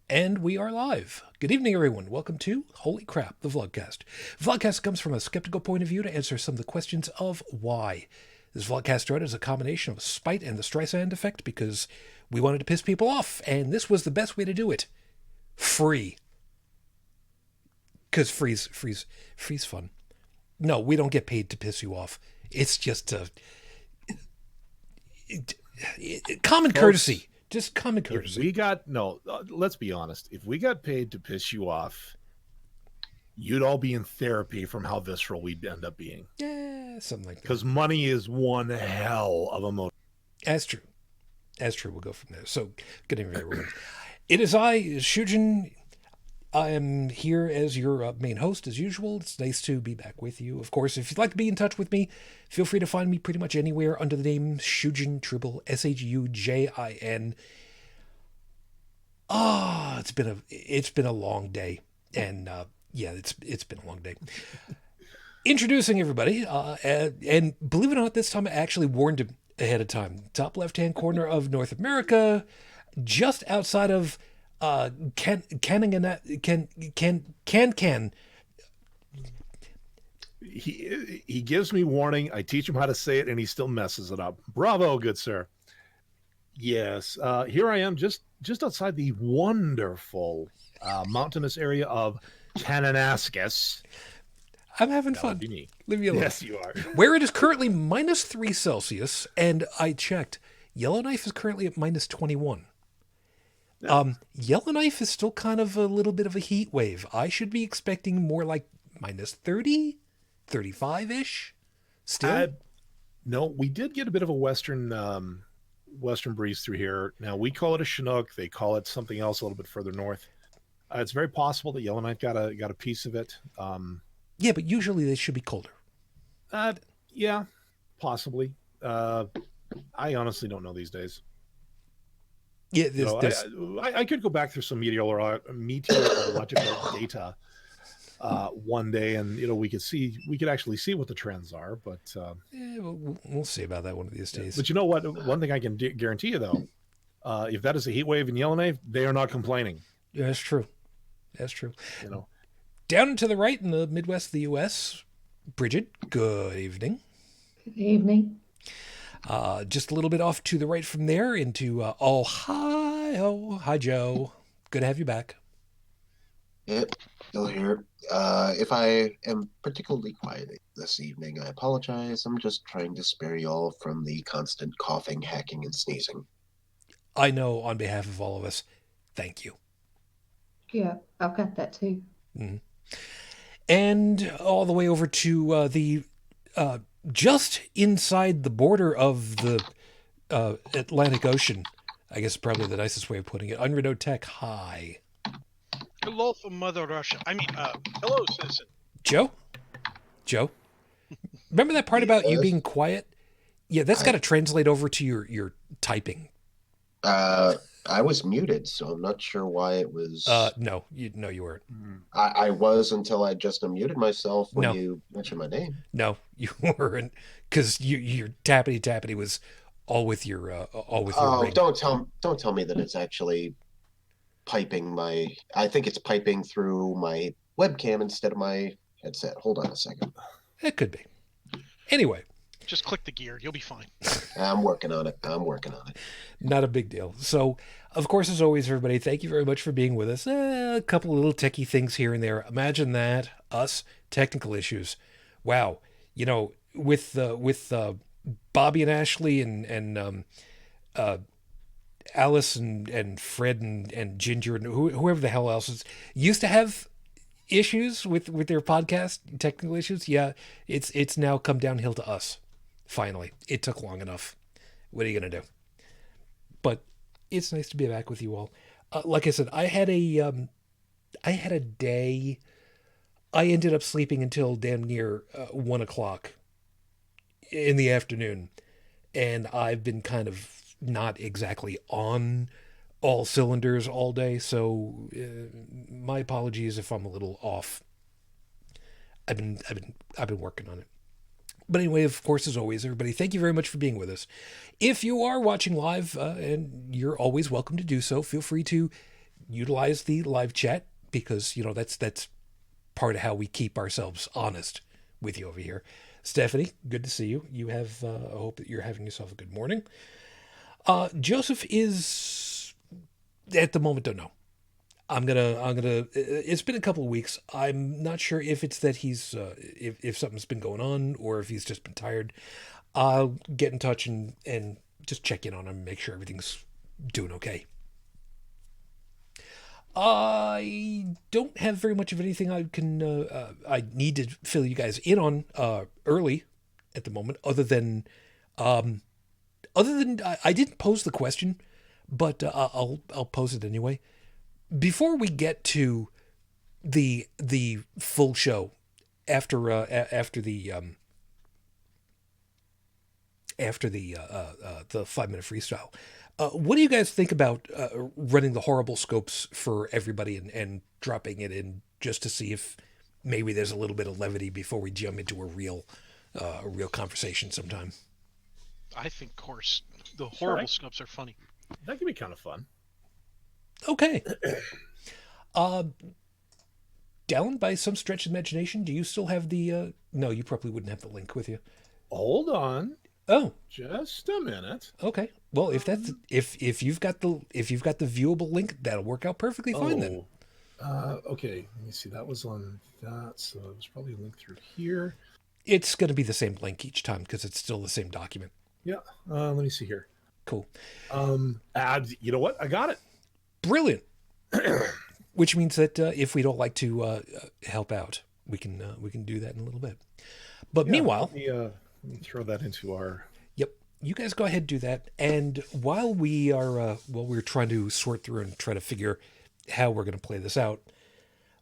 And we are live. Good evening, everyone. Welcome to Holy Crap, the Vlogcast. Vlogcast comes from a skeptical point of view to answer some of the questions of why. This Vlogcast started as a combination of spite and the Streisand effect because we wanted to piss people off, and this was the best way to do it. Free. Because free's fun. No, we don't get paid to piss you off. It's just common courtesy. Just common courtesy. Let's be honest. If we got paid to piss you off, you'd all be in therapy from how visceral we'd end up being. Yeah, something like that. Because money is one hell of a motive. As true. We'll go from there. So, good evening, everyone. It is I, Shujin. I am here as your main host, as usual. It's nice to be back with you. Of course, if you'd like to be in touch with me, feel free to find me pretty much anywhere under the name Shujin, Tribble, Shujin. It's been a long day, and it's been a long day. Introducing everybody, and believe it or not, this time I actually warned him ahead of time. Top left-hand corner of North America, just outside of Can. He gives me warning. I teach him how to say it, and he still messes it up. Bravo, good sir. Yes, here I am, just outside the wonderful mountainous area of Kananaskis. I'm having fun. Leave me alone. Yes, you are. Where it is currently -3 Celsius, and I checked. Yellowknife is currently at -21. Yellowknife is still kind of a little bit of a heat wave. I should be expecting more like -30, 35-ish. Still? No, we did get a bit of a western breeze through here. Now we call it a Chinook. They call it something else a little bit further north. It's very possible that Yellowknife got a piece of it. Yeah, but usually they should be colder. Yeah, possibly. I honestly don't know these days. Yeah, I could go back through some meteorological data one day, and we could actually see what the trends are. But we'll see about that one of these days. But you know what? One thing I can guarantee you, though, if that is a heat wave in Yellowknife, they are not complaining. Yeah, that's true. Down and to the right in the Midwest of the U.S., Brigid, good evening. Good evening. Just a little bit off to the right from there into Ohio. Hi, Joe. Good to have you back. Yep, still here. If I am particularly quiet this evening, I apologize. I'm just trying to spare y'all from the constant coughing, hacking, and sneezing. I know on behalf of all of us, thank you. Yeah, I've got that too. Mm-hmm. And all the way over to the just inside the border of the Atlantic Ocean, I guess probably the nicest way of putting it. UnrenownedTech, hi. Hello from Mother Russia. Hello, citizen. Joe? Remember that part about you being quiet? Yeah, that's got to translate over to your typing. I was muted, so I'm not sure why it was. No, you weren't. I was until I just unmuted myself when you mentioned my name. No, you weren't, because your tappity was all with your ring. Don't tell me that it's actually piping I think it's piping through my webcam instead of my headset. Hold on a second. It could be. Anyway. Just click the gear. You'll be fine. I'm working on it. Not a big deal. So, of course, as always, everybody, thank you very much for being with us. A couple of little techie things here and there. Imagine that. Us. Technical issues. Wow. With Bobby and Ashley and Alice and Fred and Ginger and whoever the hell else is used to have issues with their podcast, technical issues. Yeah, it's now come downhill to us. Finally, it took long enough. What are you going to do? But it's nice to be back with you all. Like I said, I had a day. I ended up sleeping until damn near 1 o'clock in the afternoon. And I've been kind of not exactly on all cylinders all day. So my apologies if I'm a little off. I've been working on it. But anyway, of course, as always, everybody, thank you very much for being with us. If you are watching live, and you're always welcome to do so, feel free to utilize the live chat because, you know, that's part of how we keep ourselves honest with you over here. Stephanie, good to see you. You have, I hope that you're having yourself a good morning. Joseph is, at the moment, don't know. I'm gonna, it's been a couple of weeks. I'm not sure if it's that he's, if something's been going on or if he's just been tired. I'll get in touch and just check in on him, make sure everything's doing okay. I don't have very much of anything I can, I need to fill you guys in on, early at the moment, other than I didn't pose the question, but, I'll pose it anyway. Before we get to the full show after the 5-minute freestyle, what do you guys think about running the horrible scopes for everybody and dropping it in just to see if maybe there's a little bit of levity before we jump into a real conversation sometime? I think, of course, the horrible scopes are funny. That can be kind of fun. Okay. Dalan, by some stretch of imagination, do you still have the? No, you probably wouldn't have the link with you. Hold on. Oh, Just a minute. okay. Well, if that's if you've got the viewable link, that'll work out perfectly fine then. Okay. Let me see. That was on that, so it was probably a link through here. It's going to be the same link each time because it's still the same document. Yeah. Let me see here. Cool. You know what? I got it. Brilliant. Which means that if we don't like to help out, we can do that in a little bit. But meanwhile, let me throw that into our. Yep, you guys go ahead and do that. And while we're trying to sort through and try to figure how we're going to play this out,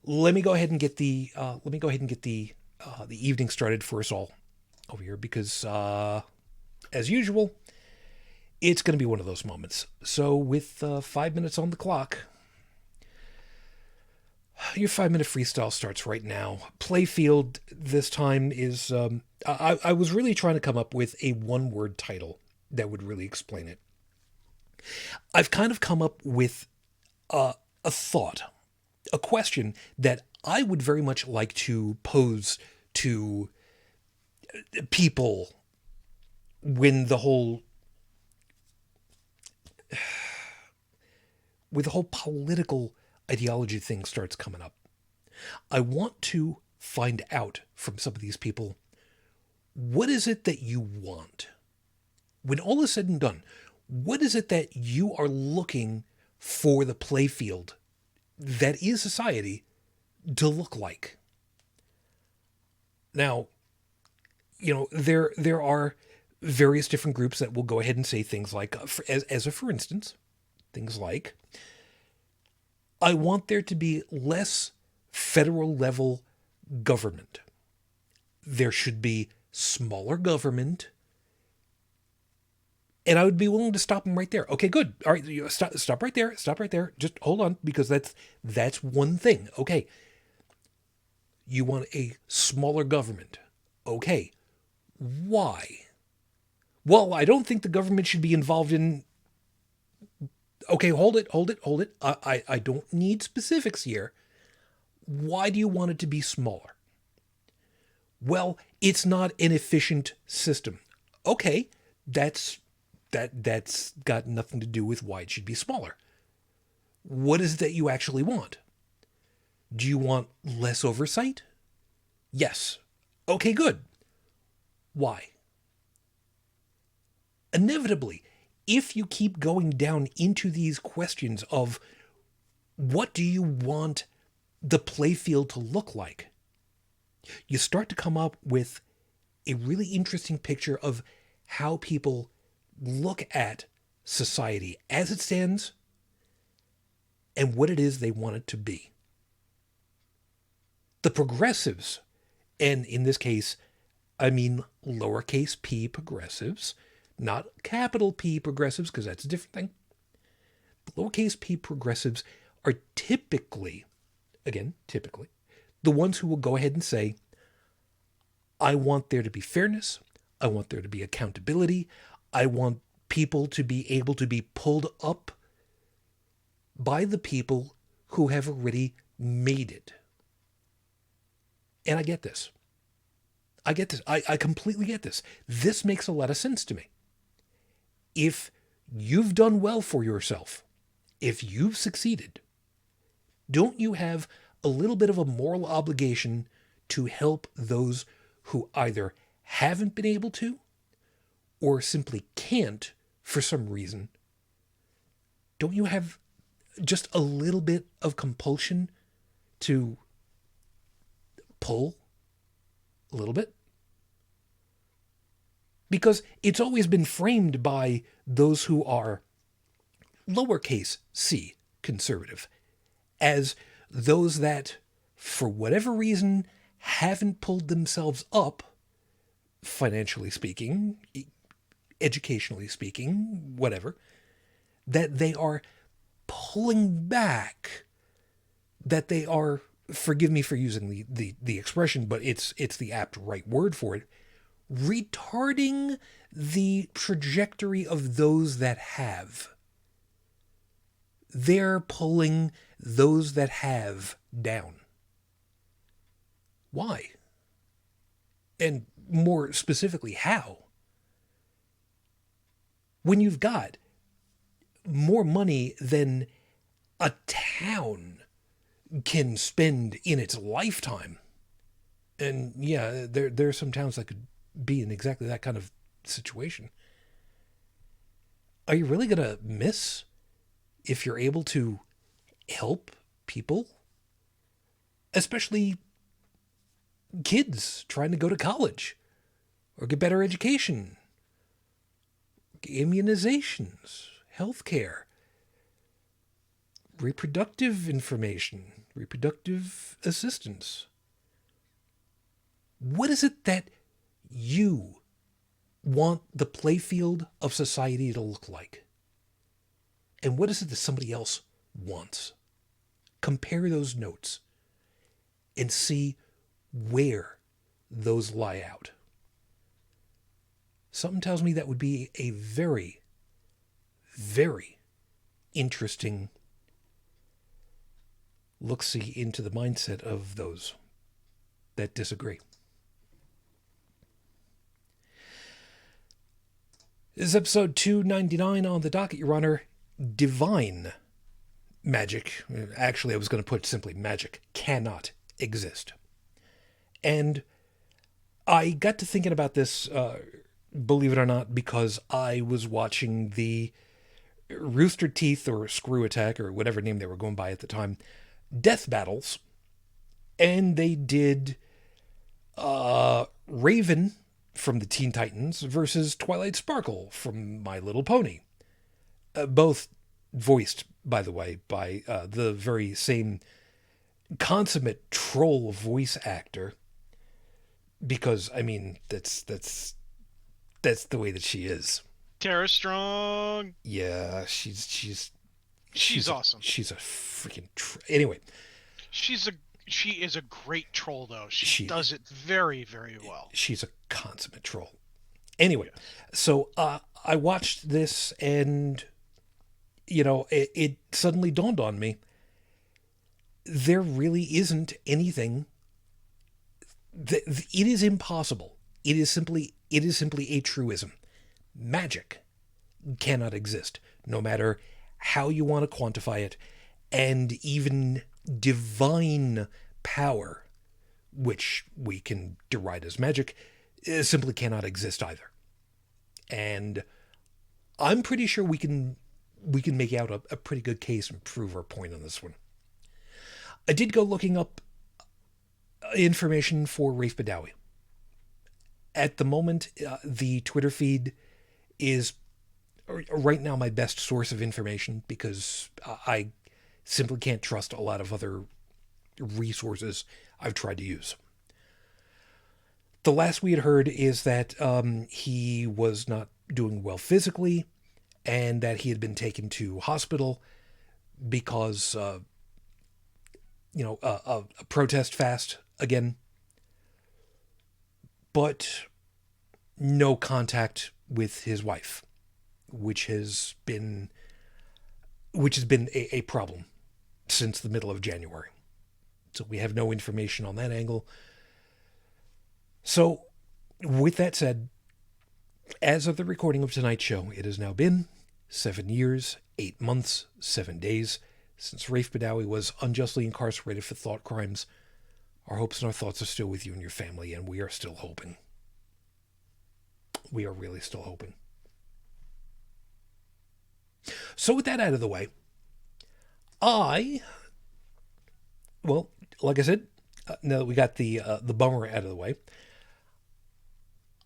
let me go ahead and get the evening started for us all over here because as usual, it's going to be one of those moments. So with 5 minutes on the clock, your 5-minute freestyle starts right now. Playfield this time is, I was really trying to come up with a one-word title that would really explain it. I've kind of come up with a thought, a question that I would very much like to pose to people when the whole political ideology thing starts coming up. I want to find out from some of these people, what is it that you want? When all is said and done, what is it that you are looking for the playfield that is society to look like? Now, you know, there are various different groups that will go ahead and say things like, for instance, things like, I want there to be less federal level government. There should be smaller government. And I would be willing to stop them right there. Okay, good. All right, stop right there. Stop right there. Just hold on, because that's one thing. Okay. You want a smaller government. Okay. Why? Well, I don't think the government should be involved in... Okay, hold it. I don't need specifics here. Why do you want it to be smaller? Well, it's not an efficient system. Okay, that's got nothing to do with why it should be smaller. What is it that you actually want? Do you want less oversight? Yes. Okay, good. Why? Inevitably, if you keep going down into these questions of what do you want the playfield to look like, you start to come up with a really interesting picture of how people look at society as it stands and what it is they want it to be. The progressives, and in this case, I mean lowercase p progressives, not capital P progressives, because that's a different thing. Lowercase p progressives are typically, the ones who will go ahead and say, I want there to be fairness. I want there to be accountability. I want people to be able to be pulled up by the people who have already made it. And I get this. I completely get this. This makes a lot of sense to me. If you've done well for yourself, if you've succeeded, don't you have a little bit of a moral obligation to help those who either haven't been able to or simply can't for some reason? Don't you have just a little bit of compulsion to pull a little bit? Because it's always been framed by those who are lowercase c conservative as those that, for whatever reason, haven't pulled themselves up, financially speaking, educationally speaking, whatever, that they are pulling back, that they are, forgive me for using the expression, but it's the apt right word for it, retarding the trajectory of those that have. They're pulling those that have down. Why? And more specifically, how? When you've got more money than a town can spend in its lifetime. And yeah, there are some towns that could be in exactly that kind of situation. Are you really going to miss if you're able to help people? Especially kids trying to go to college or get better education, immunizations, healthcare, reproductive information, reproductive assistance. What is it that you want the playfield of society to look like? And what is it that somebody else wants? Compare those notes and see where those lie out. Something tells me that would be a very, very interesting look-see into the mindset of those that disagree. This is episode 299 on the docket, Your Honor. Divine magic, actually I was going to put simply magic, cannot exist. And I got to thinking about this, believe it or not, because I was watching the Rooster Teeth or Screw Attack or whatever name they were going by at the time, Death Battles. And they did Raven from the Teen Titans versus Twilight Sparkle from My Little Pony. Both voiced, by the way, by the very same consummate troll voice actor. Because, I mean, that's the way that she is. Tara Strong. Yeah, she's awesome. She's a freaking anyway. She is a great troll, though. She does it very, very well. She's a consummate troll. Anyway, so I watched this, and you know, it suddenly dawned on me. There really isn't anything. It is impossible. It is simply a truism. Magic cannot exist, no matter how you want to quantify it, and even divine power, which we can deride as magic, simply cannot exist either. And I'm pretty sure we can make out a pretty good case and prove our point on this one. I did go looking up information for Rafe Badawi. At the moment, the Twitter feed is right now my best source of information because I simply can't trust a lot of other resources I've tried to use. The last we had heard is that he was not doing well physically and that he had been taken to hospital because, a protest fast again. But no contact with his wife, which has been a problem since the middle of January. So we have no information on that angle. So with that said, as of the recording of tonight's show, it has now been 7 years, 8 months, 7 days since Rafe Badawi was unjustly incarcerated for thought crimes. Our hopes and our thoughts are still with you and your family, and we are still hoping. We are really still hoping. So with that out of the way, well, like I said, now that we got the bummer out of the way,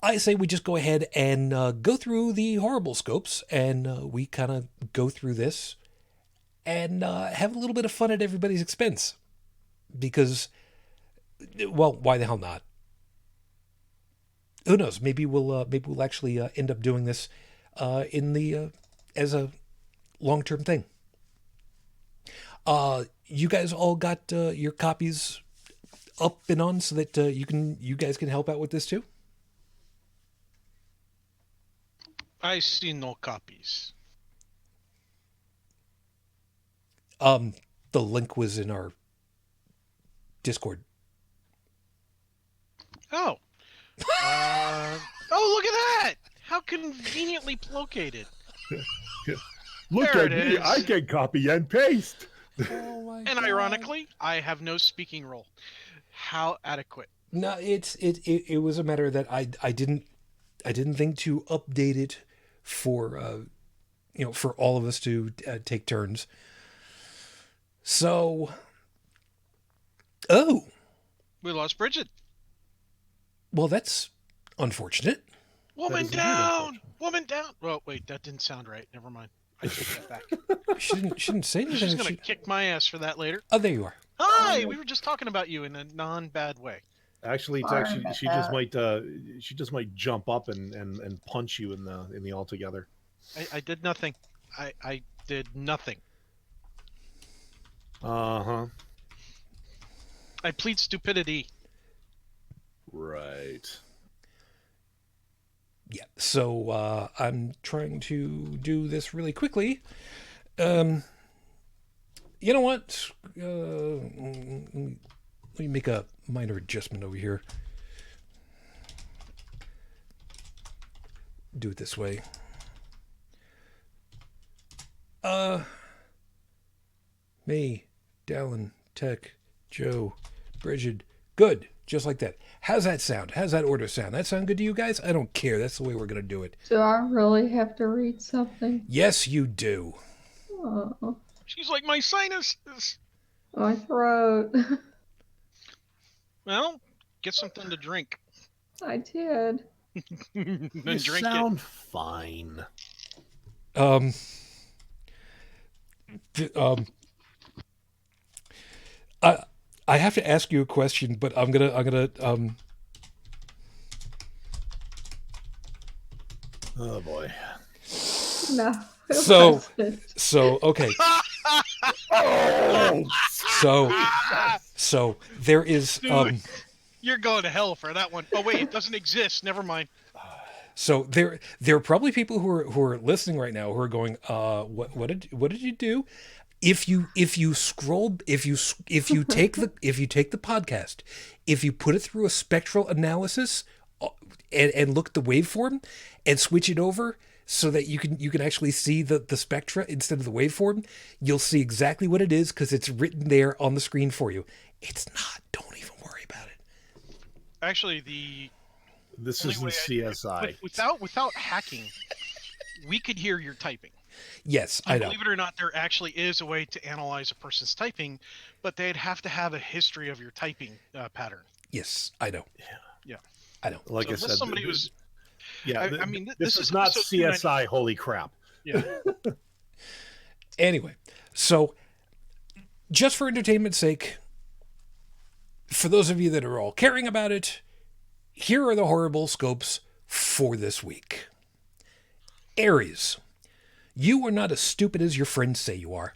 I say we just go ahead and go through the horrible scopes, and we kind of go through this and have a little bit of fun at everybody's expense. Because, well, why the hell not? Who knows? Maybe we'll actually end up doing this as a long-term thing. You guys all got your copies up and on so that you guys can help out with this too? I see no copies. The link was in our Discord. Oh. Oh, look at that! How conveniently located. Look There at it me. is. I can copy and paste. Oh my And ironically, I have no speaking role. How adequate. No, it was a matter that I didn't think to update it for for all of us to take turns. So, We lost Brigid. well, that's unfortunate. Woman is indeed down! unfortunate. Woman down! Well, wait, that didn't sound right. Never mind. I take that back. She didn't say anything. She's gonna kick my ass for that later. Oh, there you are. Hi! We were just talking about you in a non-bad way. Actually, Sorry she about just might jump up and punch you in the altogether. I did nothing. I did nothing. Uh-huh. I plead stupidity. Right. Yeah. So I'm trying to do this really quickly. You know what? Let me make a minor adjustment over here. Do it this way. Me, Dalan, Tech, Joe, Brigid. Good. Just like that. How's that sound? How's that order sound? That sound good to you guys? I don't care. That's the way we're going to do it. Do I really have to read something? Yes, you do. Oh, She's like my sinuses. my throat. Well, get something to drink. I did. Then You drink sound fine. I have to ask you a question, but I'm gonna Oh boy. No. it So- wasn't. okay. Oh, So there is it. You're going to hell for that one. Oh wait, it doesn't exist. Never mind. so there are probably people who are listening right now who are going, what did you do? If you take the podcast, if you put it through a spectral analysis and look at the waveform and switch it over so that you can actually see the spectra instead of the waveform, you'll see exactly what it is because it's written there on the screen for you. It's not. Don't even worry about it. Actually, this only isn't way CSI. without hacking, we could hear your typing. Yes, And I know. believe it or not, there actually is a way to analyze a person's typing, but they'd have to have a history of your typing pattern. Yes, I know. Yeah. I know. Like So I unless said, somebody was. yeah. I mean, this this is is not episode CSI. Holy crap! Yeah. Anyway, so just for entertainment's sake, for those of you that are all caring about it, here are the horrible scopes for this week. Aries, you are not as stupid as your friends say you are.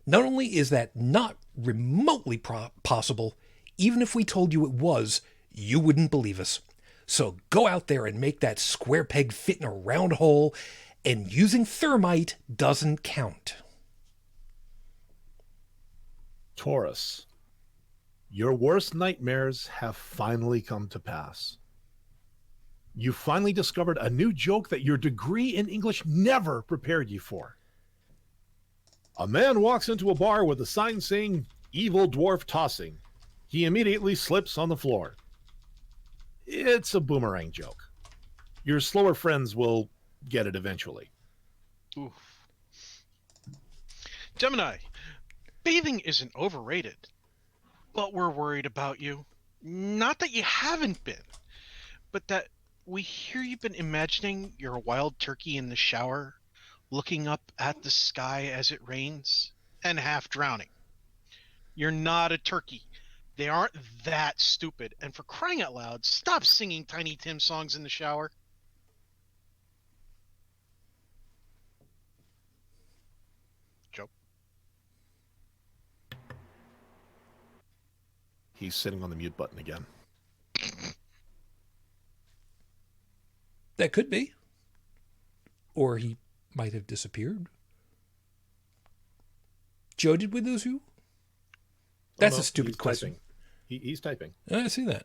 Not only is that not remotely possible, even if we told you it was, you wouldn't believe us. So go out there and make that square peg fit in a round hole, and using thermite doesn't count. Taurus, your worst nightmares have finally come to pass. You finally discovered a new joke that your degree in English never prepared you for. A man walks into a bar with a sign saying, "Evil dwarf tossing." He immediately slips on the floor. It's a boomerang joke. Your slower friends will get it eventually. Oof. Gemini, bathing isn't overrated, but we're worried about you. Not that you haven't been, but that we hear you've been imagining you're a wild turkey in the shower, looking up at the sky as it rains, and half drowning. You're not a turkey. They aren't that stupid. And for crying out loud, stop singing Tiny Tim songs in the shower. Joe? He's sitting on the mute button again. That could be. Or he might have disappeared. Joe, did we lose you? That's a stupid question. Typing. He's typing. I see that.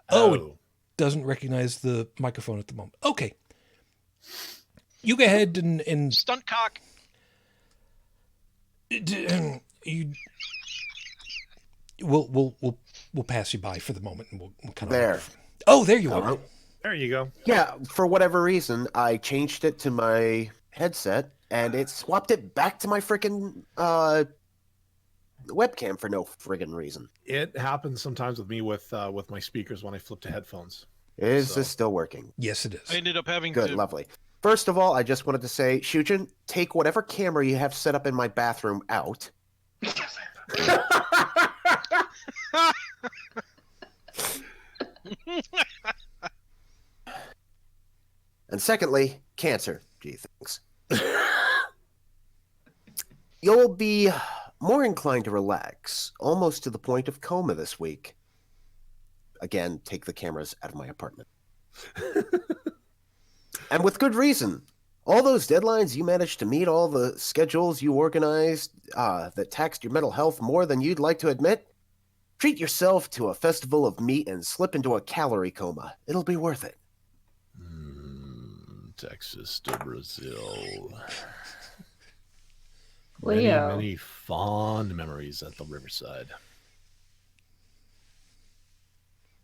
Oh, it doesn't recognize the microphone at the moment. Okay. You go ahead and Stunt cock. We'll pass you by for the moment, and we'll kind of There. Oh, there you are. Hello? There you go. Yeah, for whatever reason, I changed it to my headset, and it swapped it back to my freaking webcam for no friggin' reason. It happens sometimes with me with my speakers when I flip to headphones. Is this still working? Yes, it is. I ended up having Good, to... lovely. First of all, I just wanted to say, Shujin, take whatever camera you have set up in my bathroom out. And secondly, cancer. Gee, thanks. You'll be more inclined to relax, almost to the point of coma this week. Again, take the cameras out of my apartment. And with good reason. All those deadlines you managed to meet, all the schedules you organized that taxed your mental health more than you'd like to admit, treat yourself to a festival of meat and slip into a calorie coma. It'll be worth it. Texas to Brazil. Leo. Many fond memories at the riverside.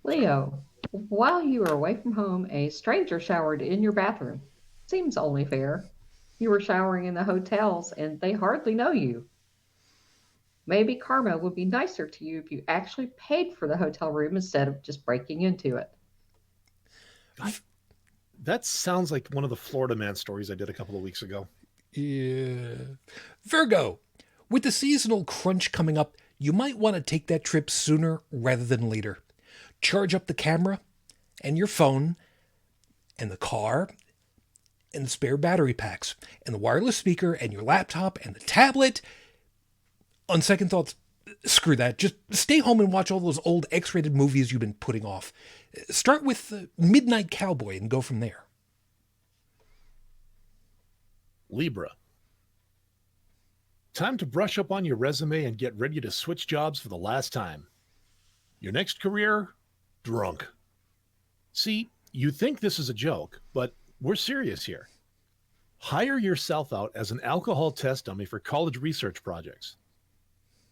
Leo, while you were away from home, a stranger showered in your bathroom. Seems only fair. You were showering in the hotels, and they hardly know you. Maybe karma would be nicer to you if you actually paid for the hotel room instead of just breaking into it. That sounds like one of the Florida Man stories I did a couple of weeks ago. Yeah. Virgo, with the seasonal crunch coming up, you might want to take that trip sooner rather than later. Charge up the camera and your phone and the car and the spare battery packs and the wireless speaker and your laptop and the tablet. On second thoughts, screw that. Just stay home and watch all those old X-rated movies you've been putting off. Start with Midnight Cowboy and go from there. Libra. Time to brush up on your resume and get ready to switch jobs for the last time. Your next career? Drunk. See, you think this is a joke, but we're serious here. Hire yourself out as an alcohol test dummy for college research projects.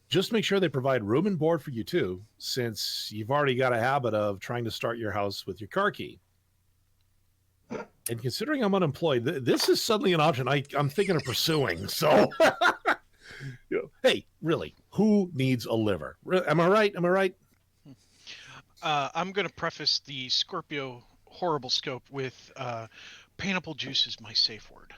Just make sure they provide room and board for you too, since you've already got a habit of trying to start your house with your car key. And considering I'm unemployed, this is suddenly an option I'm thinking of pursuing. So, hey, really, who needs a liver? Am I right? Am I right? I'm going to preface the Scorpio horrible scope with pineapple juice is my safe word.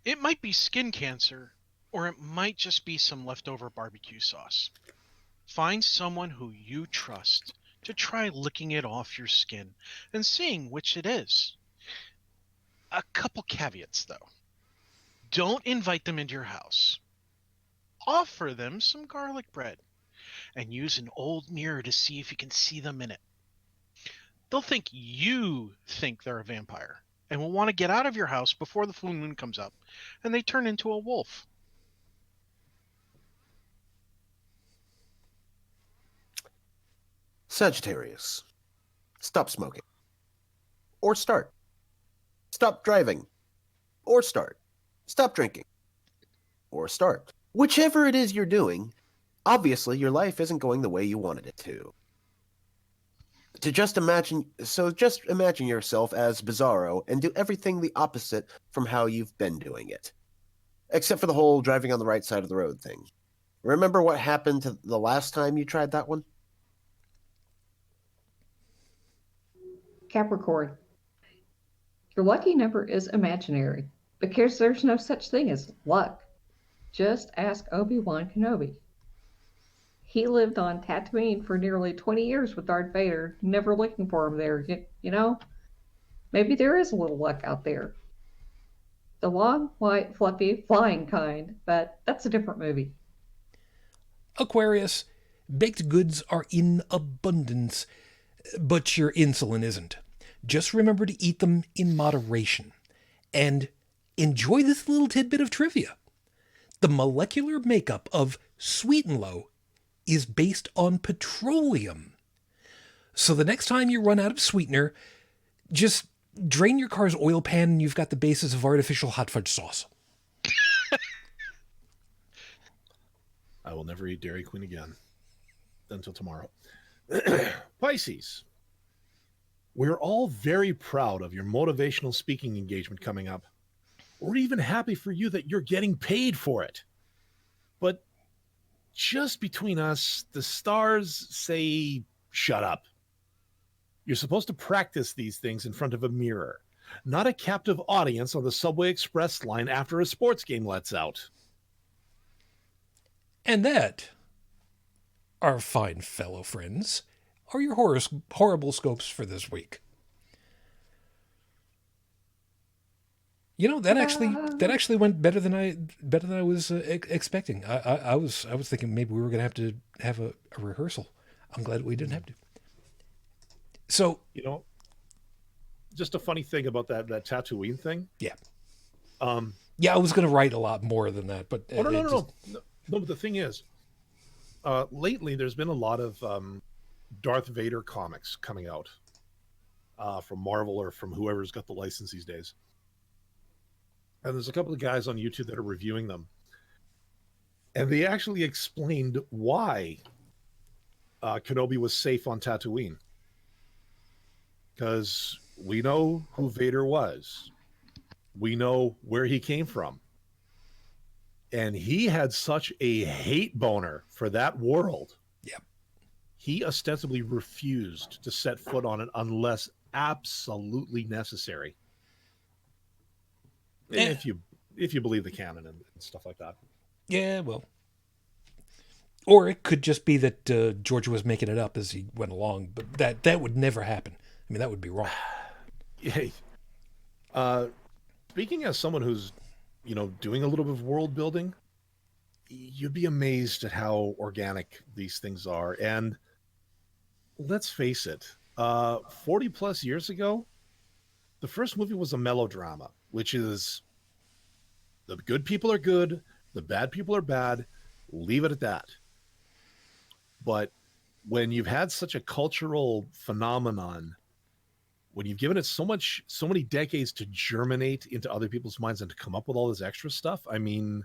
It might be skin cancer, or it might just be some leftover barbecue sauce. Find someone who you trust to try licking it off your skin and seeing which it is. A couple caveats, though. Don't invite them into your house. Offer them some garlic bread and use an old mirror to see if you can see them in it. They'll think you think they're a vampire and will want to get out of your house before the full moon comes up, and they turn into a wolf. Sagittarius. Stop smoking. Or start. Stop driving. Or start. Stop drinking. Or start. Whichever it is you're doing, obviously your life isn't going the way you wanted it to. Just imagine yourself as Bizarro and do everything the opposite from how you've been doing it. Except for the whole driving on the right side of the road thing. Remember what happened to the last time you tried that one? Capricorn. Your lucky number is imaginary because there's no such thing as luck. Just ask Obi-Wan Kenobi. He lived on Tatooine for nearly 20 years with Darth Vader, never looking for him there. You know, maybe there is a little luck out there. The long, white, fluffy, flying kind, but that's a different movie. Aquarius, baked goods are in abundance, but your insulin isn't. Just remember to eat them in moderation. And enjoy this little tidbit of trivia. The molecular makeup of Sweet and Low is based on petroleum. So the next time you run out of sweetener, just drain your car's oil pan and you've got the basis of artificial hot fudge sauce. I will never eat Dairy Queen again until tomorrow. Pisces. We're all very proud of your motivational speaking engagement coming up. We're even happy for you that you're getting paid for it. But just between us, the stars say, shut up. You're supposed to practice these things in front of a mirror, not a captive audience on the Subway Express line after a sports game lets out. And that, our fine fellow friends, are your horrible scopes for this week. You know, that actually went better than I was expecting. I was thinking maybe we were going to have a rehearsal. I'm glad we didn't have to. So, you know, just a funny thing about that Tatooine thing. Yeah. Yeah, I was going to write a lot more than that, but no. But the thing is, lately there's been a lot of Darth Vader comics coming out from Marvel or from whoever's got the license these days. And there's a couple of guys on YouTube that are reviewing them. And they actually explained why Kenobi was safe on Tatooine. Because we know who Vader was. We know where he came from. And he had such a hate boner for that world. Yep. He ostensibly refused to set foot on it unless absolutely necessary. If you believe the canon and stuff like that. Yeah, well. Or it could just be that George was making it up as he went along, but that would never happen. I mean, that would be wrong. Hey, speaking as someone who's, doing a little bit of world building, you'd be amazed at how organic these things are. And let's face it, 40 plus years ago, the first movie was a melodrama, which is the good people are good, the bad people are bad, leave it at that. But when you've had such a cultural phenomenon, when you've given it so many decades to germinate into other people's minds and to come up with all this extra stuff, I mean,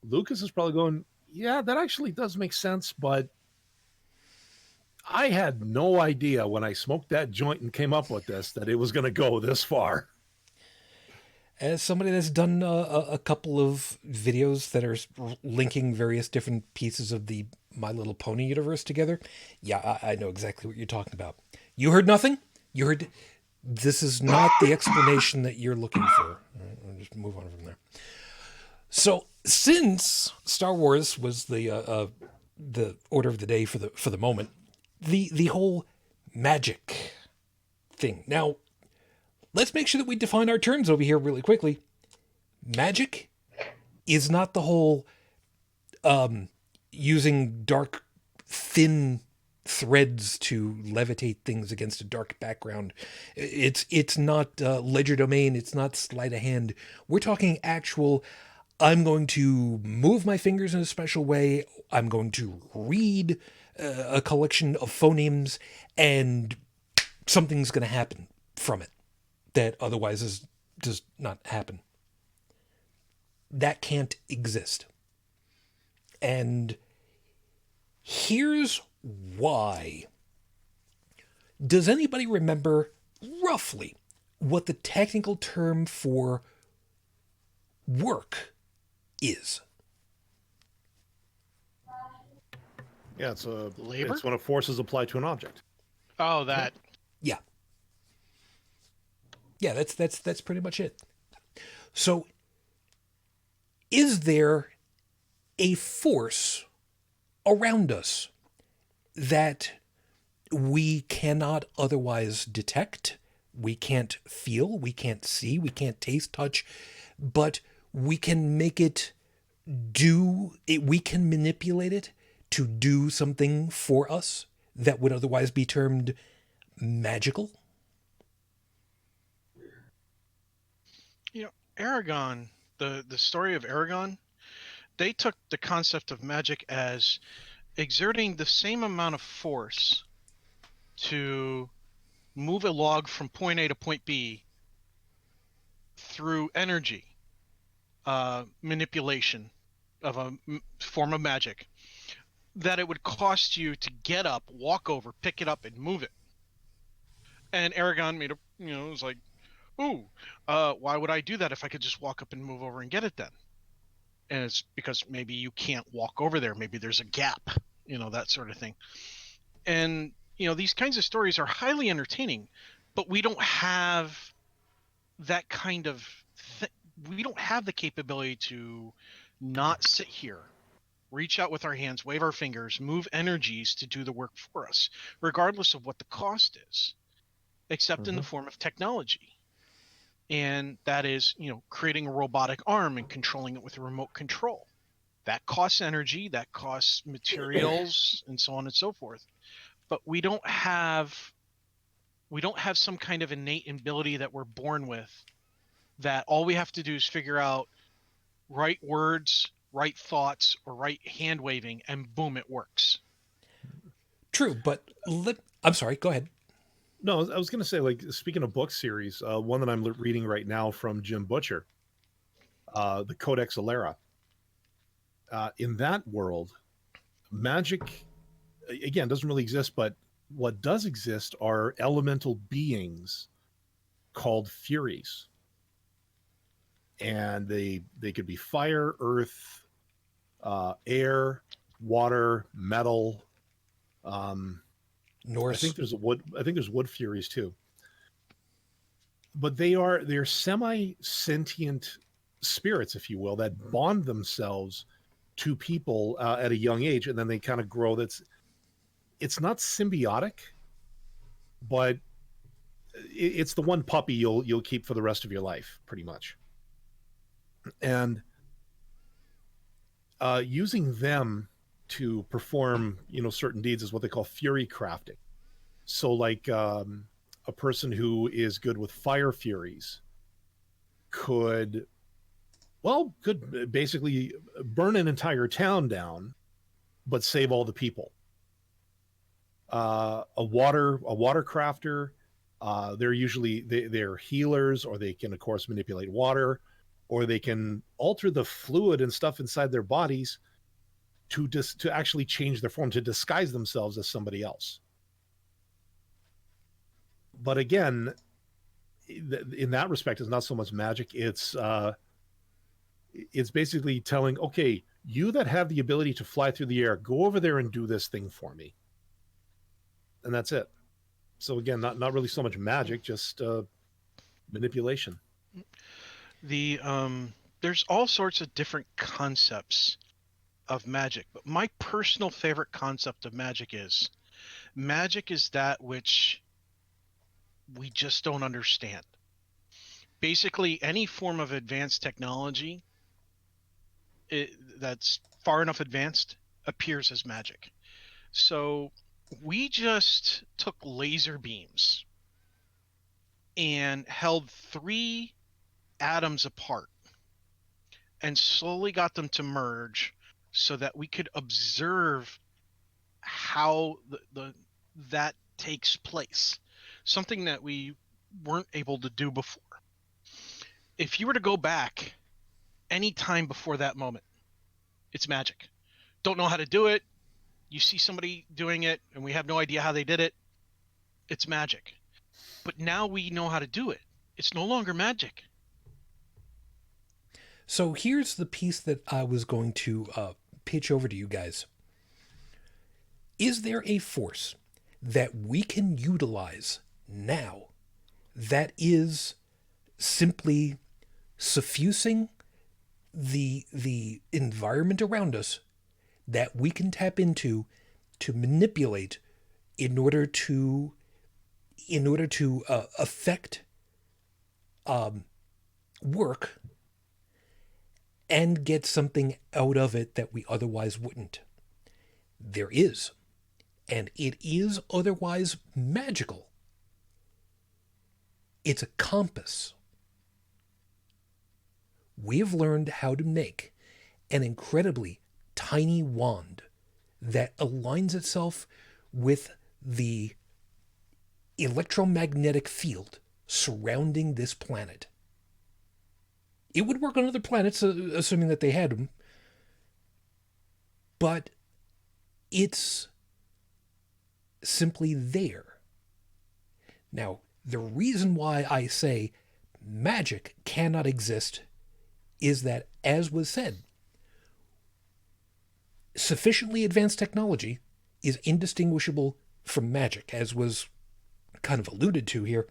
Lucas is probably going, yeah, that actually does make sense, but I had no idea when I smoked that joint and came up with this that it was going to go this far. As somebody that's done a couple of videos that are linking various different pieces of the My Little Pony universe together, yeah, I know exactly what you're talking about. You heard nothing? You heard... This is not the explanation that you're looking for. I'll just move on from there. So, since Star Wars was the order of the day for the moment, the whole magic thing. Now, let's make sure that we define our terms over here really quickly. Magic is not the whole using dark, thin threads to levitate things against a dark background. It's not ledger domain. It's not sleight of hand. We're talking actual. I'm going to move my fingers in a special way. I'm going to read a collection of phonemes, and something's going to happen from it that otherwise does not happen. That can't exist. And here's why. Does anybody remember roughly what the technical term for work is? Yeah, it's Labor? it's when a force is applied to an object. Oh, that. Yeah. Yeah, that's pretty much it. So, is there a force around us that we cannot otherwise detect, we can't feel, we can't see, we can't taste, touch, but we can make it we can manipulate it to do something for us that would otherwise be termed magical? You know, Aragon, the story of Aragon, they took the concept of magic as exerting the same amount of force to move a log from point A to point B through energy manipulation of a form of magic that it would cost you to get up, walk over, pick it up, and move it. And Aragon made it was like, ooh, why would I do that if I could just walk up and move over and get it then? And it's because maybe you can't walk over there. Maybe there's a gap, that sort of thing. And, these kinds of stories are highly entertaining, but we don't have that kind of we don't have the capability to not sit here, reach out with our hands, wave our fingers, move energies to do the work for us, regardless of what the cost is, except in the form of technology. And that is, creating a robotic arm and controlling it with a remote control. That costs energy, that costs materials, and so on and so forth. But we don't have some kind of innate ability that we're born with, that all we have to do is figure out right words, right thoughts, or right hand waving, and boom, it works. True, but I'm sorry, go ahead. No, I was going to say, like, speaking of book series, one that I'm reading right now from Jim Butcher, the Codex Alera. In that world, magic, again, doesn't really exist, but what does exist are elemental beings called Furies. And they could be fire, earth, air, water, metal. Norse. I think there's wood Furies too. But they're semi-sentient spirits, if you will, that bond themselves to people at a young age, and then they kind of grow. It's not symbiotic, but it's the one puppy you'll keep for the rest of your life, pretty much. And using them to perform, certain deeds is what they call fury crafting. So, like a person who is good with fire furies could basically burn an entire town down, but save all the people. A water crafter, they're healers, or they can, of course, manipulate water, or they can alter the fluid and stuff inside their bodies to actually change their form, to disguise themselves as somebody else. But again, in that respect, it's not so much magic. It's basically telling, okay, you that have the ability to fly through the air, go over there and do this thing for me. And that's it. So again, not really so much magic, just manipulation. There's all sorts of different concepts of magic, but my personal favorite concept of magic is that which we just don't understand. Basically, any form of advanced technology that's far enough advanced appears as magic. So We just took laser beams and held 3 atoms apart and slowly got them to merge so that we could observe how that takes place. Something that we weren't able to do before. If you were to go back any time before that moment, it's magic. Don't know how to do it. You see somebody doing it and we have no idea how they did it. It's magic. But now we know how to do it. It's no longer magic. So here's the piece that I was going to pitch over to you guys. Is there a force that we can utilize now that is simply suffusing the environment around us that we can tap into to manipulate in order to affect work and get something out of it that we otherwise wouldn't? There is. And it is otherwise magical. It's a compass. We have learned how to make an incredibly tiny wand that aligns itself with the electromagnetic field surrounding this planet. It would work on other planets, assuming that they had them. But it's simply there. Now, the reason why I say magic cannot exist is that, as was said, sufficiently advanced technology is indistinguishable from magic, as was kind of alluded to here.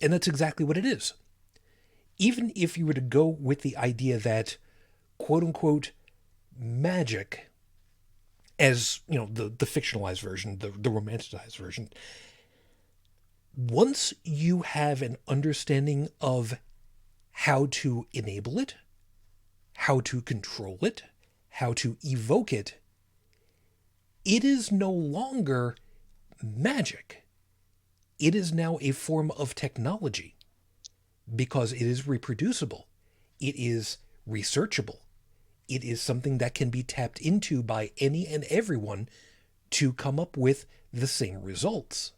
And that's exactly what it is. Even if you were to go with the idea that, quote unquote, magic, as you know, the fictionalized version, the romanticized version, once you have an understanding of how to enable it, how to control it, how to evoke it, it is no longer magic. It is now a form of technology because it is reproducible. It is researchable. It is something that can be tapped into by any and everyone to come up with the same results.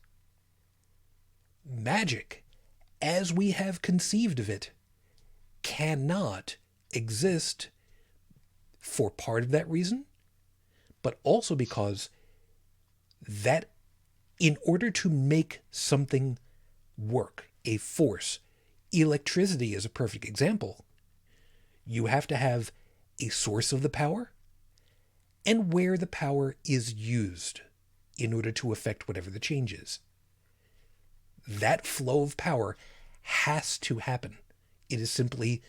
Magic, as we have conceived of it, cannot exist for part of that reason, but also because that in order to make something work, a force, electricity is a perfect example, you have to have a source of the power and where the power is used in order to affect whatever the change is. That flow of power has to happen. It is simply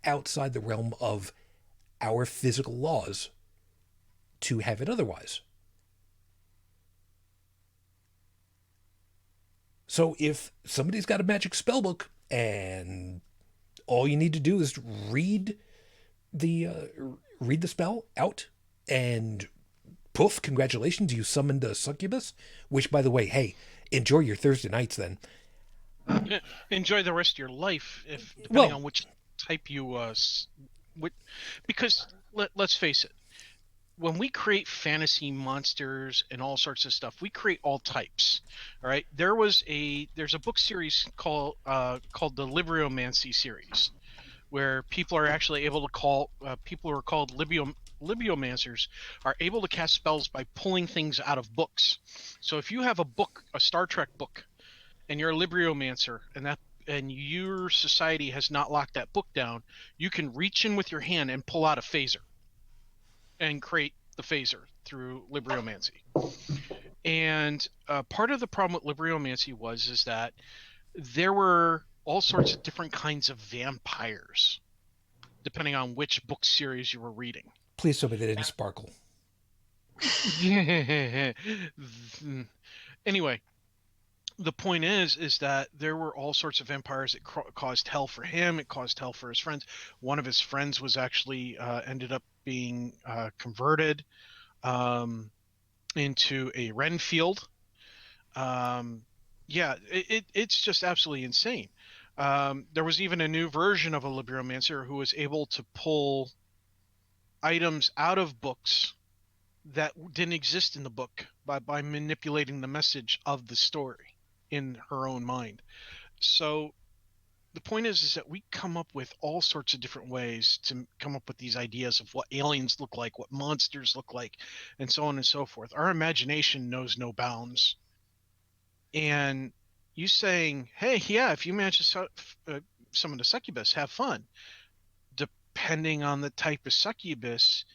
outside the realm of our physical laws to have it otherwise. So if somebody's got a magic spell book and all you need to do is read the spell out and poof, congratulations, you summoned a succubus, which, by the way, hey, enjoy your Thursday nights then. Enjoy the rest of your life, depending on which type you because let's face it, when we create fantasy monsters and all sorts of stuff, we create all types. All right, there's a book series called the Libriomancy series, where people are actually able to call people who are called Libiomancers are able to cast spells by pulling things out of books. So if you have a book, a Star Trek book, and you're a Libriomancer, and your society has not locked that book down, you can reach in with your hand and pull out a phaser and create the phaser through Libriomancy. And part of the problem with Libriomancy is that there were all sorts of different kinds of vampires, depending on which book series you were reading. Please tell me they didn't sparkle. Anyway, the point is that there were all sorts of vampires that caused hell for him. It caused hell for his friends. One of his friends was actually ended up being converted. into a Renfield. It's just absolutely insane. There was even a new version of a Libromancer who was able to pull items out of books that didn't exist in the book by manipulating the message of the story in her own mind. So the point is that we come up with all sorts of different ways to come up with these ideas of what aliens look like, what monsters look like, and so on and so forth. Our imagination knows no bounds. And you saying, hey, yeah, if you manage to summon a succubus, have fun. Depending on the type of succubus,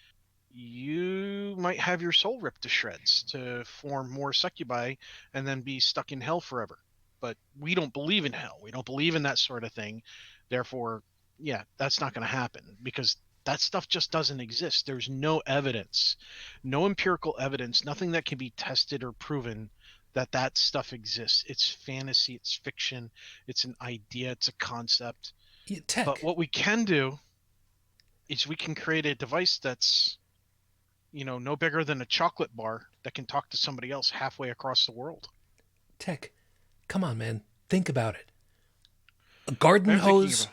you might have your soul ripped to shreds to form more succubi and then be stuck in hell forever. But we don't believe in hell. We don't believe in that sort of thing. Therefore, yeah, that's not going to happen because that stuff just doesn't exist. There's no evidence, no empirical evidence, nothing that can be tested or proven that that stuff exists. It's fantasy, it's fiction, it's an idea, it's a concept. Tech. But what we can do is we can create a device that's, no bigger than a chocolate bar that can talk to somebody else halfway across the world. Tech. Come on, man. Think about it. A garden hose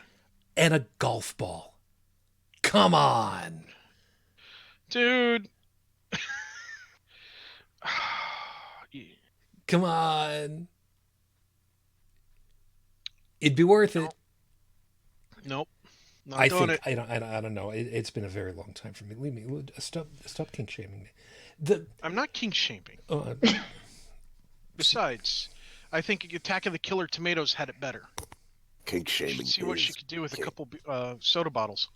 and a golf ball. Come on. Dude. Come on. It'd be worth it. Nope. I think I don't know. It's been a very long time for me. Leave me. Stop kink shaming me. I'm not kink shaming. Besides, I think Attack of the Killer Tomatoes had it better. Kink shaming. See what she could do with a couple soda bottles.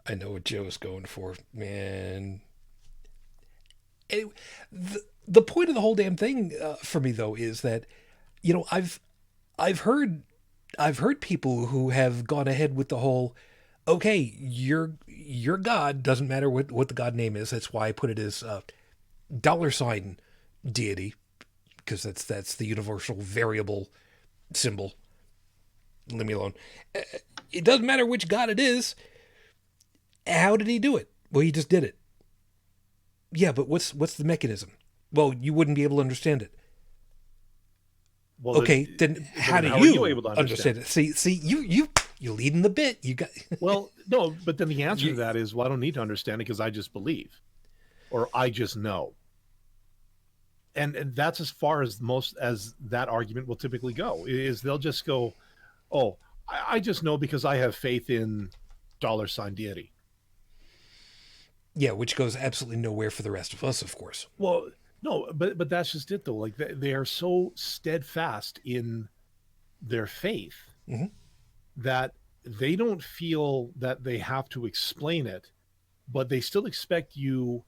I know what Joe's going for, man. Anyway, the point of the whole damn thing for me though is that, I've heard people who have gone ahead with the whole, okay, your God doesn't matter what the God name is. That's why I put it as $ deity, because that's the universal variable symbol. Leave me alone. It doesn't matter which God it is. How did he do it? Well, he just did it. Yeah, but what's the mechanism? Well, you wouldn't be able to understand it. Well, okay, then how do you able to understand it? See, you lead in the bit. You got. Well, no, but then the answer to that is, well, I don't need to understand it because I just believe, or I just know. And that's as far as that argument will typically go. Is they'll just go, oh, I just know because I have faith in $ deity. Yeah, which goes absolutely nowhere for the rest of us, of course. Well, no, but that's just it, though. Like they are so steadfast in their faith that they don't feel that they have to explain it, but they still expect you,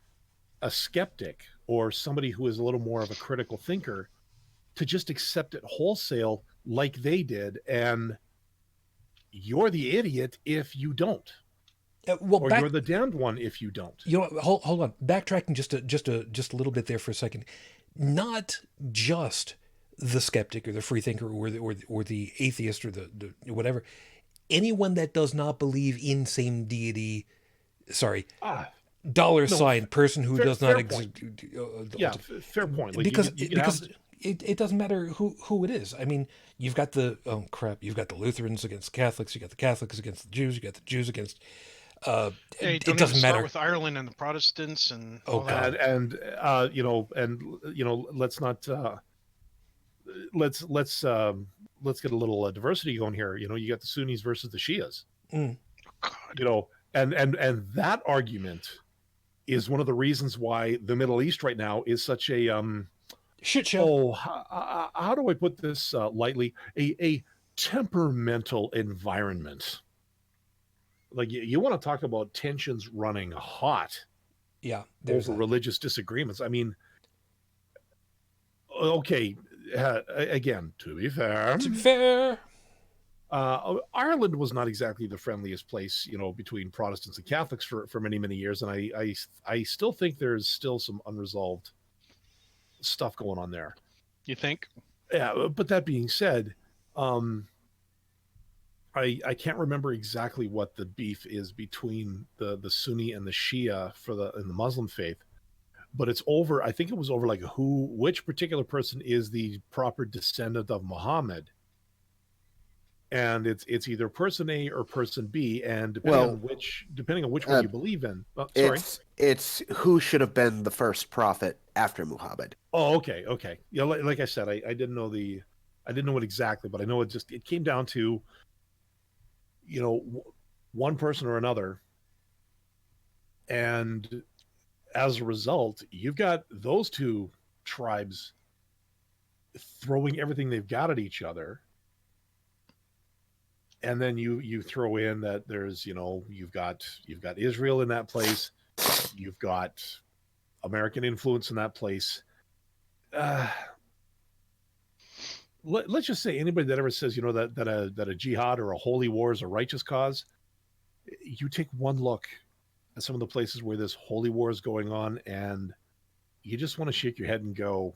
a skeptic or somebody who is a little more of a critical thinker, to just accept it wholesale like they did, and you're the idiot if you don't. You're the damned one if you don't. Hold on. Backtracking just a little bit there for a second. Not just the skeptic or the free thinker or the atheist or the whatever. Anyone that does not believe in same deity. Sorry. Person who does not exist. Fair point. Like because it doesn't matter who it is. I mean, you've got the Lutherans against the Catholics. You got the Catholics against the Jews. You got the Jews against. It doesn't matter with Ireland and the Protestants and God. And let's not let's get a little diversity going here. You got the Sunnis versus the Shias. God. And that argument is one of the reasons why the Middle East right now is such a shit show. How do I put this lightly? A temperamental environment. Like you want to talk about tensions running hot. Yeah, over religious disagreements. I mean, okay, again, to be fair, Ireland was not exactly the friendliest place, between Protestants and Catholics for many, many years, and I still think there's still some unresolved stuff going on there. You think? Yeah, but that being said, I can't remember exactly what the beef is between the Sunni and the Shia for the in the Muslim faith, but it's over. I think it was over like which particular person is the proper descendant of Muhammad, and it's either person A or person B, and depending on which one you believe in. Sorry. It's who should have been the first prophet after Muhammad. Oh, okay. Yeah, like I said, I didn't know I didn't know it exactly, but I know it came down to, one person or another, and as a result, you've got those two tribes throwing everything they've got at each other, and then you throw in that there's you've got Israel in that place, you've got American influence in that place. Let's just say anybody that ever says that a jihad or a holy war is a righteous cause, you take one look at some of the places where this holy war is going on, and you just want to shake your head and go,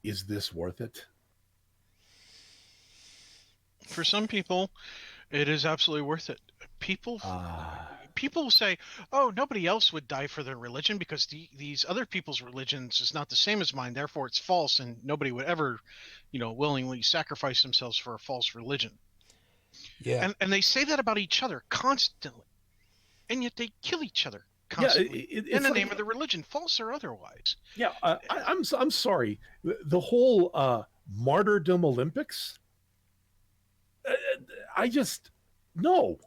is this worth it? For some people, it is absolutely worth it. People say, "Oh, nobody else would die for their religion because these other people's religions is not the same as mine. Therefore, it's false, and nobody would ever, willingly sacrifice themselves for a false religion." Yeah. And they say that about each other constantly, and yet they kill each other constantly in the name of the religion, false or otherwise. Yeah, I'm sorry. The whole martyrdom Olympics. I just no.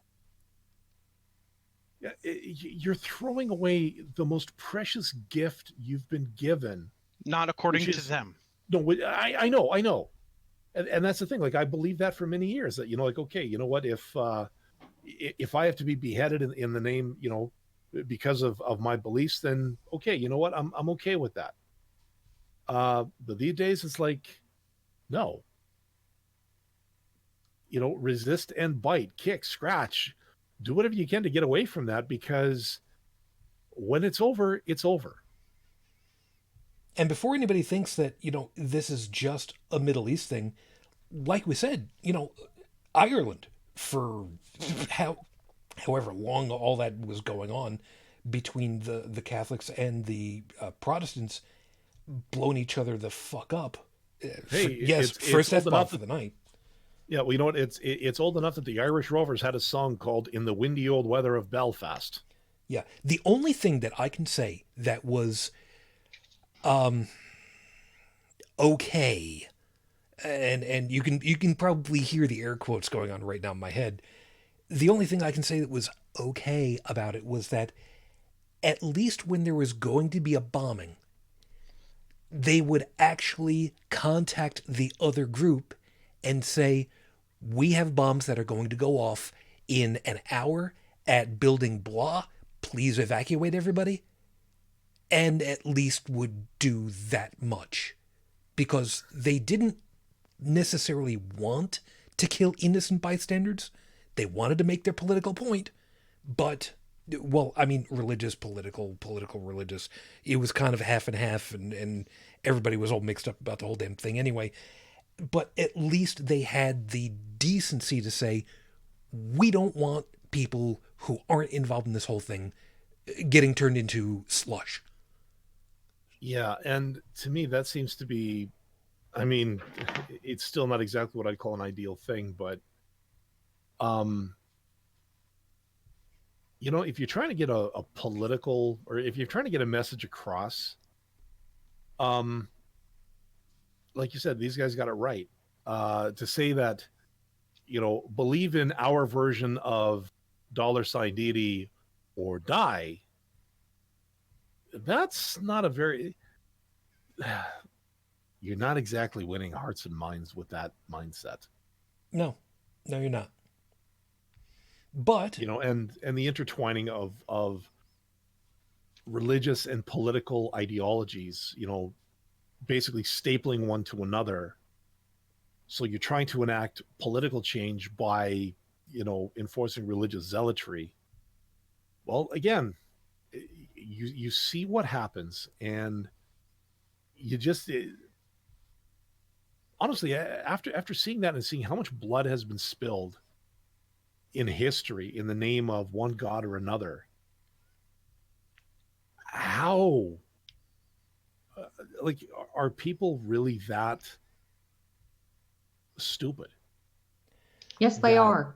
You're throwing away the most precious gift you've been given. Not according to them. No, I know, and that's the thing. Like I believe that for many years. That okay, you know what? If I have to be beheaded in the name, because of my beliefs, then okay, you know what? I'm okay with that. But these days, it's like, no. Resist and bite, kick, scratch, do whatever you can to get away from that, because when it's over, it's over. And before anybody thinks that, this is just a Middle East thing, like we said, Ireland, for however long all that was going on between the Catholics and the Protestants, blowing each other the fuck up. Hey, first F-bomb for the night. Yeah, well, you know what? It's old enough that the Irish Rovers had a song called "In the Windy Old Weather of Belfast." Yeah, the only thing that I can say that was okay, and you can probably hear the air quotes going on right now in my head. The only thing I can say that was okay about it was that at least when there was going to be a bombing, they would actually contact the other group and say, we have bombs that are going to go off in an hour at building blah. Please evacuate everybody. And at least would do that much. Because they didn't necessarily want to kill innocent bystanders. They wanted to make their political point. But, well, I mean, religious, political, religious. It was kind of half and half, and everybody was all mixed up about the whole damn thing anyway. But at least they had the decency to say, we don't want people who aren't involved in this whole thing getting turned into slush. Yeah, and to me, that seems to be, I mean, it's still not exactly what I'd call an ideal thing, but, if you're trying to get a political, or if you're trying to get a message across, like you said, these guys got it right. To say that, believe in our version of $ deity or die, that's not a very, you're not exactly winning hearts and minds with that mindset. No, you're not. But, and the intertwining of religious and political ideologies, basically stapling one to another. So you're trying to enact political change by, enforcing religious zealotry. Well, again, you see what happens, and you just, honestly, after seeing that and seeing how much blood has been spilled in history in the name of one god or another, how like are people really that stupid? Yes, they That are.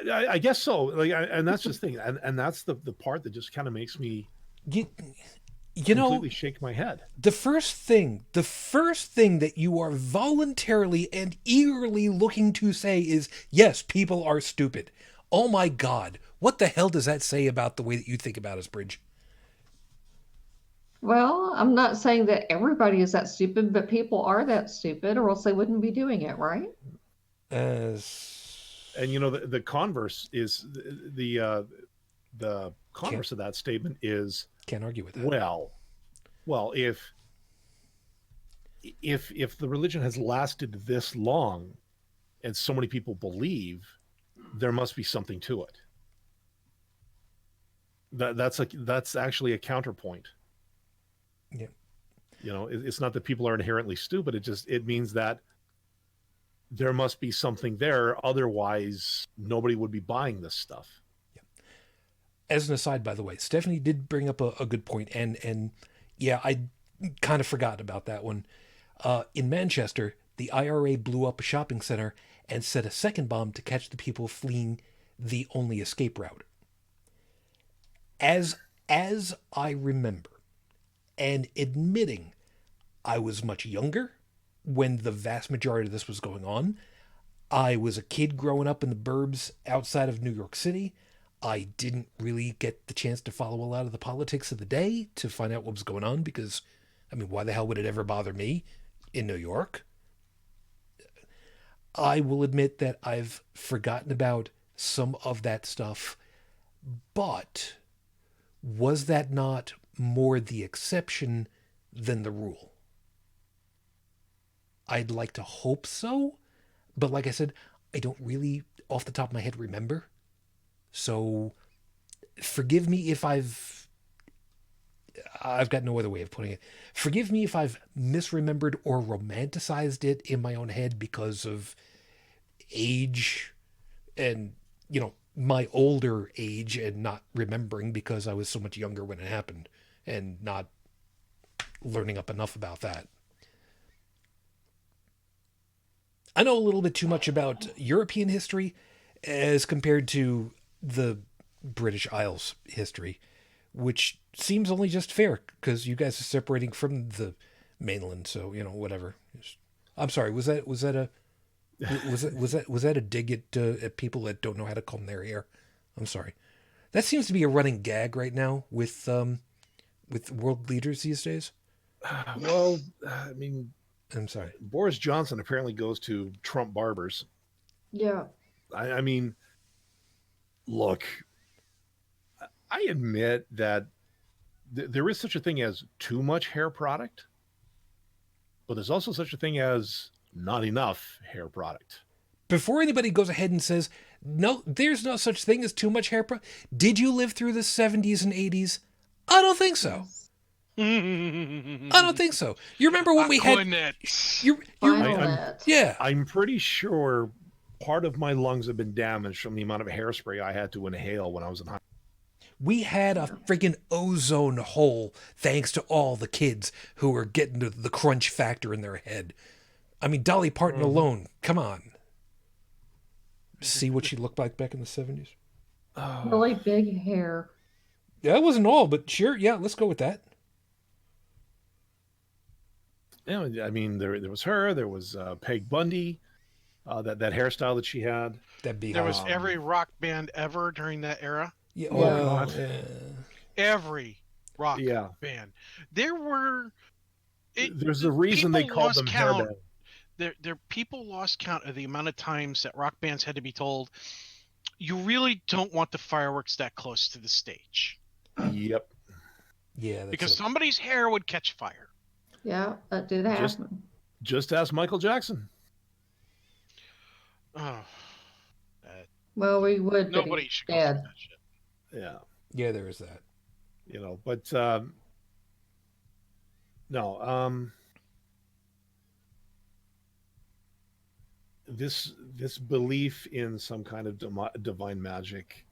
I guess so. Like, and that's just the thing, and that's the part that just kind of makes me You know, completely shake my head. the first thing that you are voluntarily and eagerly looking to say is, yes, people are stupid. Oh my God. What the hell does that say about the way that you think about us, Bridge? Well, I'm not saying that everybody is that stupid, but people are that stupid, or else they wouldn't be doing it, right? As And the converse is the converse of that statement is, can't argue with that. well, if the religion has lasted this long and so many people believe, there must be something to it. That's actually a counterpoint. Yeah. It's not that people are inherently stupid. It means that there must be something there. Otherwise, nobody would be buying this stuff. As an aside, by the way, Stephanie did bring up a good point, and yeah, I kind of forgot about that one. In Manchester, the IRA blew up a shopping center and set a second bomb to catch the people fleeing the only escape route. As I remember, and admitting I was much younger when the vast majority of this was going on, I was a kid growing up in the burbs outside of New York City. I didn't really get the chance to follow a lot of the politics of the day to find out what was going on because, I mean, why the hell would it ever bother me in New York? I will admit that I've forgotten about some of that stuff, but was that not more the exception than the rule? I'd like to hope so, but like I said, I don't really, off the top of my head, remember. So forgive me if I've got no other way of putting it. Forgive me if I've misremembered or romanticized it in my own head because of age and, my older age and not remembering because I was so much younger when it happened and not learning up enough about that. I know a little bit too much about European history as compared to the British Isles history, which seems only just fair because you guys are separating from the mainland. So, whatever. I'm sorry. Was that a dig at people that don't know how to comb their hair? I'm sorry. That seems to be a running gag right now with world leaders these days. Well, I mean, I'm sorry. Boris Johnson apparently goes to Trump barbers. Yeah. I mean, look, I admit that there is such a thing as too much hair product, but there's also such a thing as not enough hair product. Before anybody goes ahead and says, no, there's no such thing as too much hair product. Did you live through the 70s and 80s? I don't think so. I don't think so. You remember when we had... Yeah. I'm pretty sure part of my lungs have been damaged from the amount of hairspray I had to inhale when I was in high school. We had a freaking ozone hole thanks to all the kids who were getting the crunch factor in their head. I mean, Dolly Parton alone. Come on. See what she looked like back in the 70s? Really big hair. Yeah, that wasn't all, but sure. Yeah, let's go with that. Yeah, I mean, there was her. There was Peg Bundy, that hairstyle that she had. There was every rock band ever during that era. Yeah, every rock band. There were. There's a reason they called them hair band. People lost count of the amount of times that rock bands had to be told, you really don't want the fireworks that close to the stage. Yep. Yeah. Because somebody's hair would catch fire. Yeah, that did happen. Just ask Michael Jackson. Oh. Well, we would. Nobody should go through that shit. Yeah. Yeah, there is that. But no. this belief in some kind of divine magic,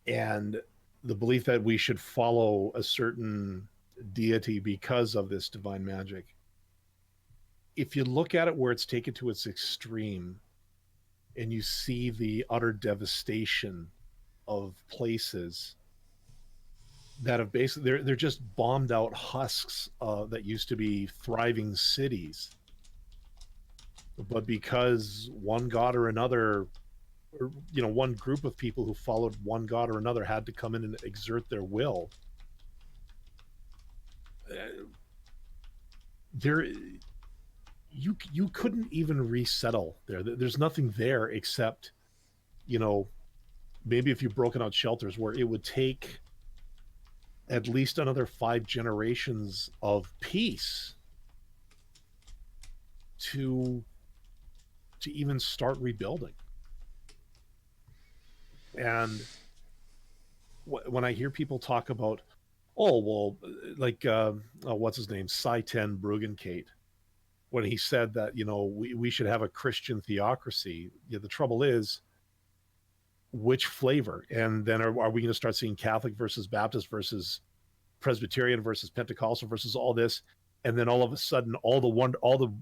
and the belief that we should follow a certain deity because of this divine magic. If you look at it where it's taken to its extreme, and you see the utter devastation of places that have basically they're just bombed out husks that used to be thriving cities, but because one god or another, or one group of people who followed one god or another had to come in and exert their will, there you couldn't even resettle there. There's nothing there except maybe if you've broken out shelters where it would take at least another 5 generations of peace to even start rebuilding. And when I hear people talk about, like what's his name, Cy-Ten Bruggencate, when he said that we should have a Christian theocracy, the trouble is, which flavor? And then are we going to start seeing Catholic versus Baptist versus Presbyterian versus Pentecostal versus all this? And then all of a sudden, all the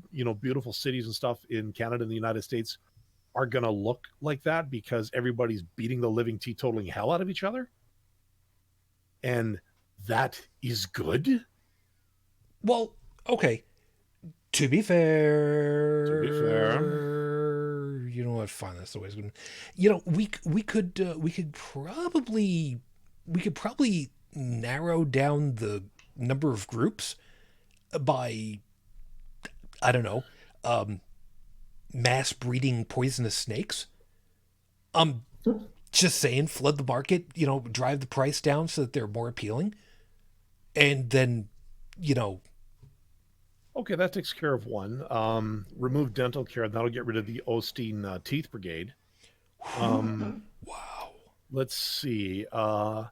beautiful cities and stuff in Canada and the United States are going to look like that because everybody's beating the living teetotaling hell out of each other? And that is good? Well, okay. To be fair, you know what? Fine, that's the way it's going. We could probably narrow down the number of groups by, I don't know, mass breeding poisonous snakes. Just saying, flood the market. Drive the price down so that they're more appealing, and then, Okay, that takes care of one. Remove dental care, and that'll get rid of the Osteen Teeth Brigade. Wow. Let's see. Come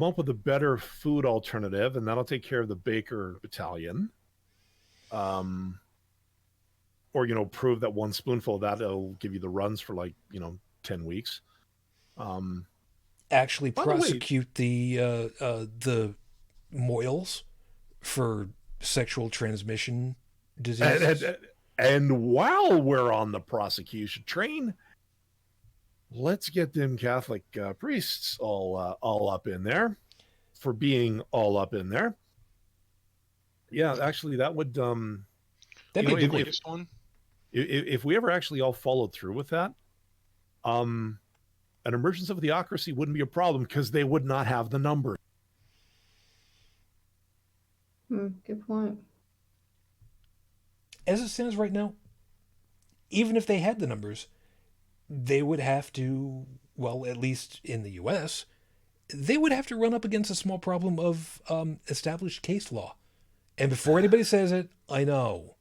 up with a better food alternative, and that'll take care of the Baker Battalion. Or, prove that one spoonful of that will give you the runs for 10 weeks. Actually prosecute the moils for sexual transmission diseases. And while we're on the prosecution train, let's get them Catholic priests all up in there for being all up in there. Yeah, actually, that would that'd be a good one. If we ever actually all followed through with that, an emergence of theocracy wouldn't be a problem because they would not have the numbers. Good point. As it stands right now, even if they had the numbers, they would have to, well, at least in the U.S., they would have to run up against a small problem of established case law. And before anybody says it, I know.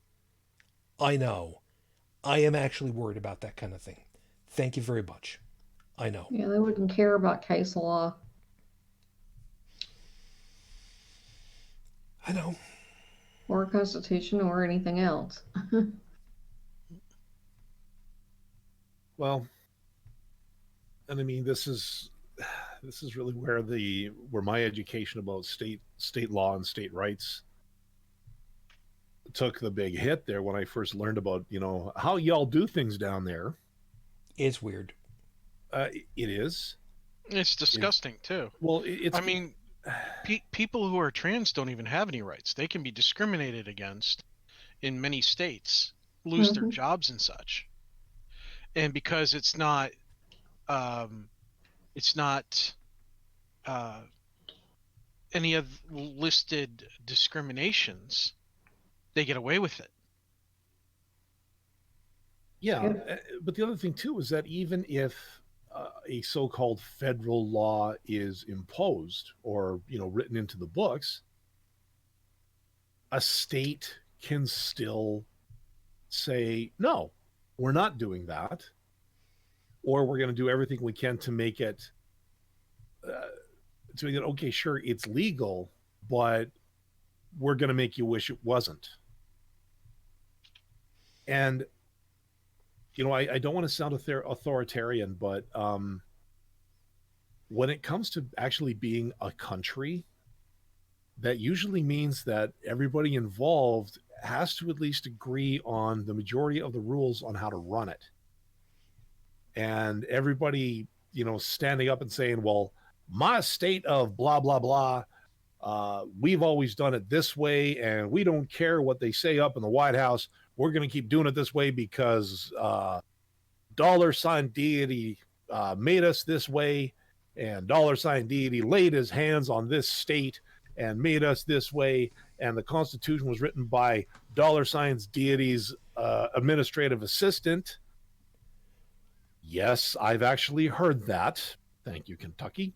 I am actually worried about that kind of thing. Thank you very much. I know. Yeah, they wouldn't care about case law. I know. Or Constitution or anything else. Well, and I mean, this is really where my education about state law and state rights took the big hit there when I first learned about how y'all do things down there. It's weird. It is. It's disgusting too. Well, it's. I mean, people who are trans don't even have any rights. They can be discriminated against in many states, lose their jobs and such. And because it's not any of listed discriminations, they get away with it. Yeah, but the other thing too is that even if a so-called federal law is imposed or written into the books, a state can still say, no, we're not doing that, or we're going to do everything we can to make it okay, sure, it's legal, but we're going to make you wish it wasn't. And I don't want to sound authoritarian, but when it comes to actually being a country, that usually means that everybody involved has to at least agree on the majority of the rules on how to run it. And everybody, standing up and saying, well, my state of blah, blah, blah, we've always done it this way, and we don't care what they say up in the White House. We're going to keep doing it this way because $sign Deity made us this way, and $sign Deity laid his hands on this state and made us this way, and the Constitution was written by $signs Deity's administrative assistant. Yes, I've actually heard that. Thank you, Kentucky.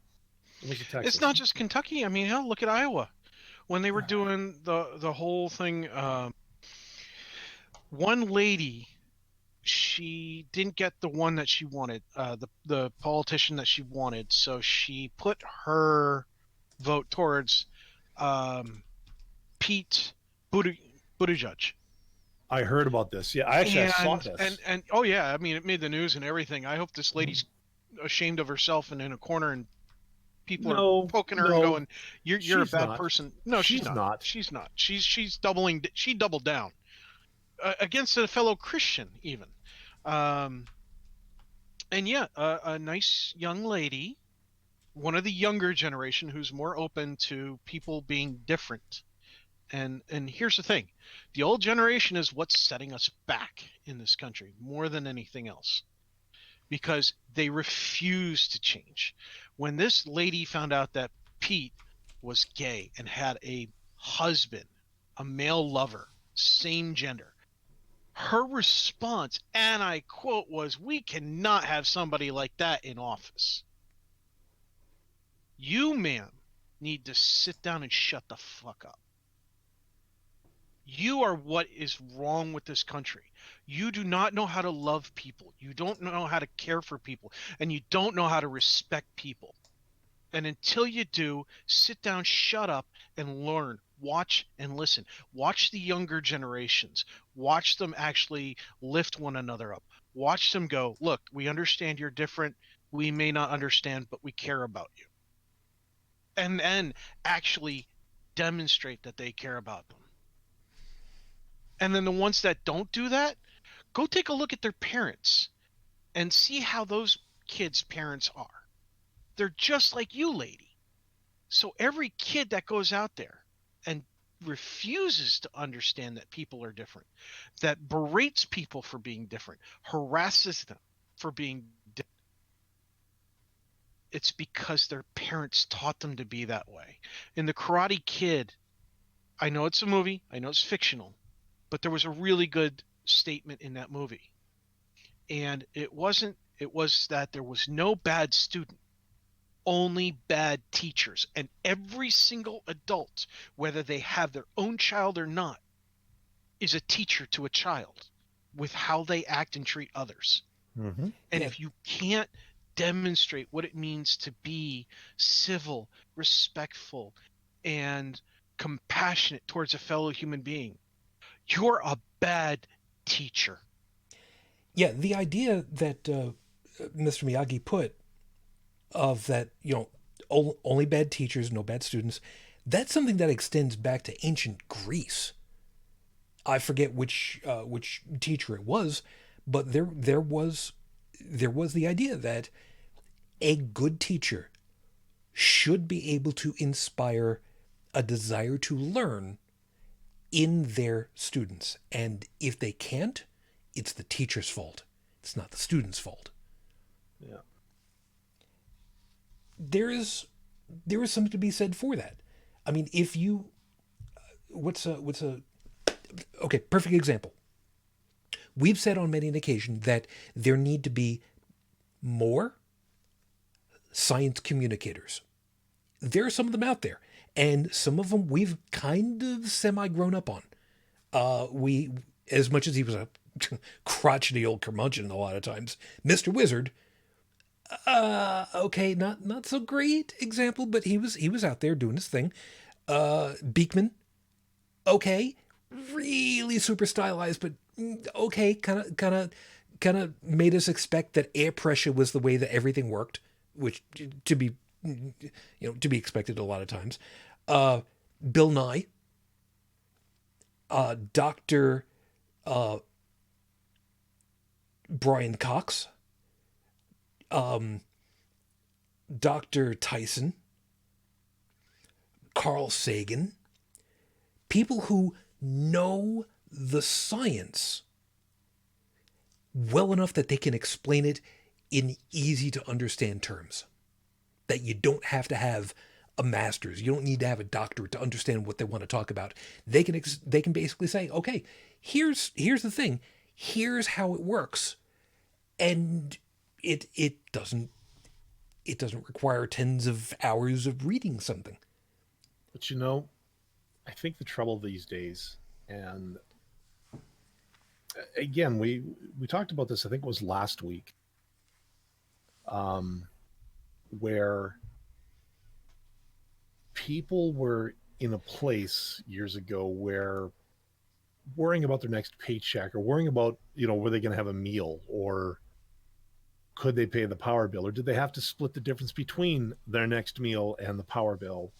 It's not just Kentucky. I mean, hell, look at Iowa. When they were doing the whole thing, one lady, she didn't get the one that she wanted, the politician that she wanted, so she put her vote towards Pete Buttigieg. I heard about this. Yeah, I saw this. And oh yeah, I mean, it made the news and everything. I hope this lady's ashamed of herself and in a corner, and people are poking her and going, "You're a bad person." No, she's not. She's not. She doubled down against a fellow Christian, even. And yeah, a nice young lady, one of the younger generation who's more open to people being different. And here's the thing. The old generation is what's setting us back in this country more than anything else, because they refuse to change. When this lady found out that Pete was gay and had a husband, a male lover, same gender, her response, and I quote, was, "We cannot have somebody like that in office. You, ma'am, need to sit down and shut the fuck up. You are what is wrong with this country. You do not know how to love people. You don't know how to care for people. And you don't know how to respect people. And until you do, sit down, shut up, and learn. Watch and listen. Watch the younger generations. Watch them actually lift one another up. Watch them go, look, we understand you're different. We may not understand, but we care about you." And then actually demonstrate that they care about them. And then the ones that don't do that, go take a look at their parents and see how those kids' parents are. They're just like you, lady. So every kid that goes out there and refuses to understand that people are different, that berates people for being different, harasses them for being different, it's because their parents taught them to be that way. In The Karate Kid, I know it's a movie, I know it's fictional, but there was a really good statement in that movie. And it was that there was no bad student, only bad teachers. And every single adult, whether they have their own child or not, is a teacher to a child with how they act and treat others. Mm-hmm. And if you can't demonstrate what it means to be civil, respectful, and compassionate towards a fellow human being, you're a bad teacher. Yeah, the idea that Mr. Miyagi put of that, only bad teachers, no bad students, that's something that extends back to ancient Greece. I forget which teacher it was, but there was the idea that a good teacher should be able to inspire a desire to learn in their students. And if they can't, it's the teacher's fault. It's not the student's fault. Yeah. There is something to be said for that. I mean, if you, okay, perfect example. We've said on many an occasion that there need to be more science communicators. There are some of them out there, and some of them we've kind of semi-grown up on. We, as much as he was a crotchety old curmudgeon a lot of times, Mr. Wizard, okay, not so great example, but he was out there doing his thing. Beekman, okay, really super stylized, but okay, kind of kind of made us expect that air pressure was the way that everything worked, which to be to be expected a lot of times. Bill Nye, Dr. Brian Cox, Dr. Tyson, Carl Sagan, people who know the science well enough that they can explain it in easy to understand terms. That you don't have to have a master's, you don't need to have a doctorate to understand what they want to talk about. They can basically say, okay, here's the thing, here's how it works, and it doesn't require tens of hours of reading something. But I think the trouble these days, and again, we talked about this, I think it was last week, where people were in a place years ago where worrying about their next paycheck, or worrying about, were they going to have a meal, or could they pay the power bill, or did they have to split the difference between their next meal and the power bill,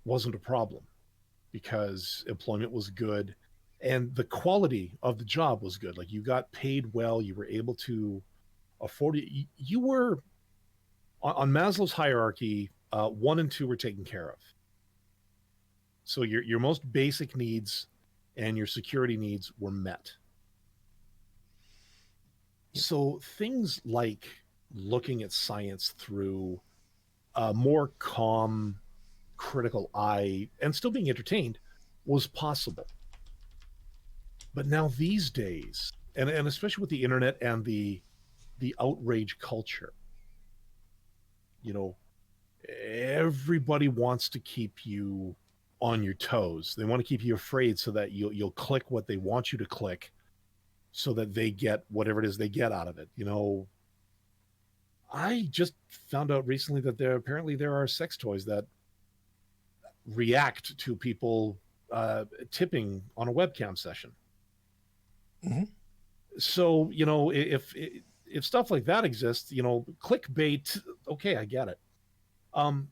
wasn't a problem, because employment was good and the quality of the job was good. Like, you got paid well, you were able to afford it. You were on Maslow's hierarchy, 1 and 2 were taken care of. So your most basic needs and your security needs were met. So things like looking at science through a more calm, critical eye and still being entertained was possible. But now these days, and especially with the internet and the outrage culture, everybody wants to keep you on your toes. They want to keep you afraid so that you'll click what they want you to click, so that they get whatever it is they get out of it. I just found out recently that there are sex toys that react to people tipping on a webcam session. Mm-hmm. So, if stuff like that exists, clickbait, okay, I get it. But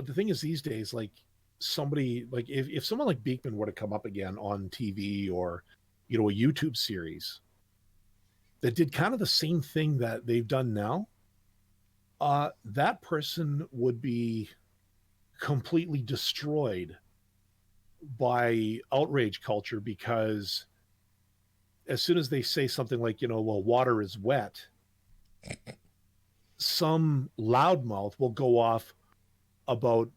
the thing is, these days, like, somebody, like, if someone like Beekman were to come up again on TV, or, a YouTube series that did kind of the same thing that they've done now, that person would be completely destroyed by outrage culture, because as soon as they say something like, well, water is wet, some loudmouth will go off about,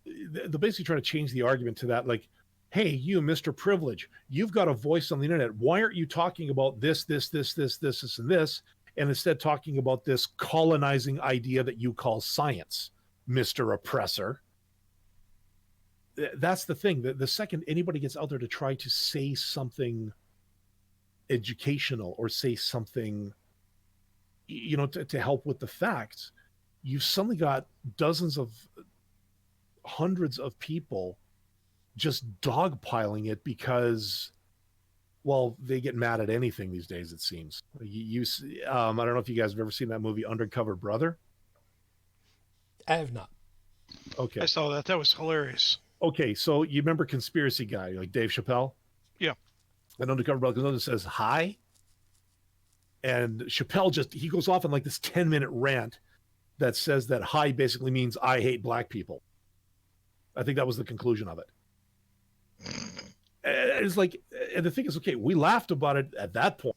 they'll basically try to change the argument to that, like, hey, you, Mr. Privilege, you've got a voice on the internet. Why aren't you talking about this, and this, and instead talking about this colonizing idea that you call science, Mr. Oppressor? That's the thing. The second anybody gets out there to try to say something educational, or say something, to help with the facts, you've suddenly got hundreds of people just dogpiling it, because, well, they get mad at anything these days, it seems. I don't know if you guys have ever seen that movie Undercover Brother. I have not. Okay. I saw that. That was hilarious. Okay, so you remember Conspiracy Guy, like Dave Chappelle? Yeah. And Undercover Brother goes on and says, hi. And Chappelle he goes off on like this 10-minute rant that says that hi basically means I hate black people. I think that was the conclusion of it. It's like, and the thing is, okay, we laughed about it at that point.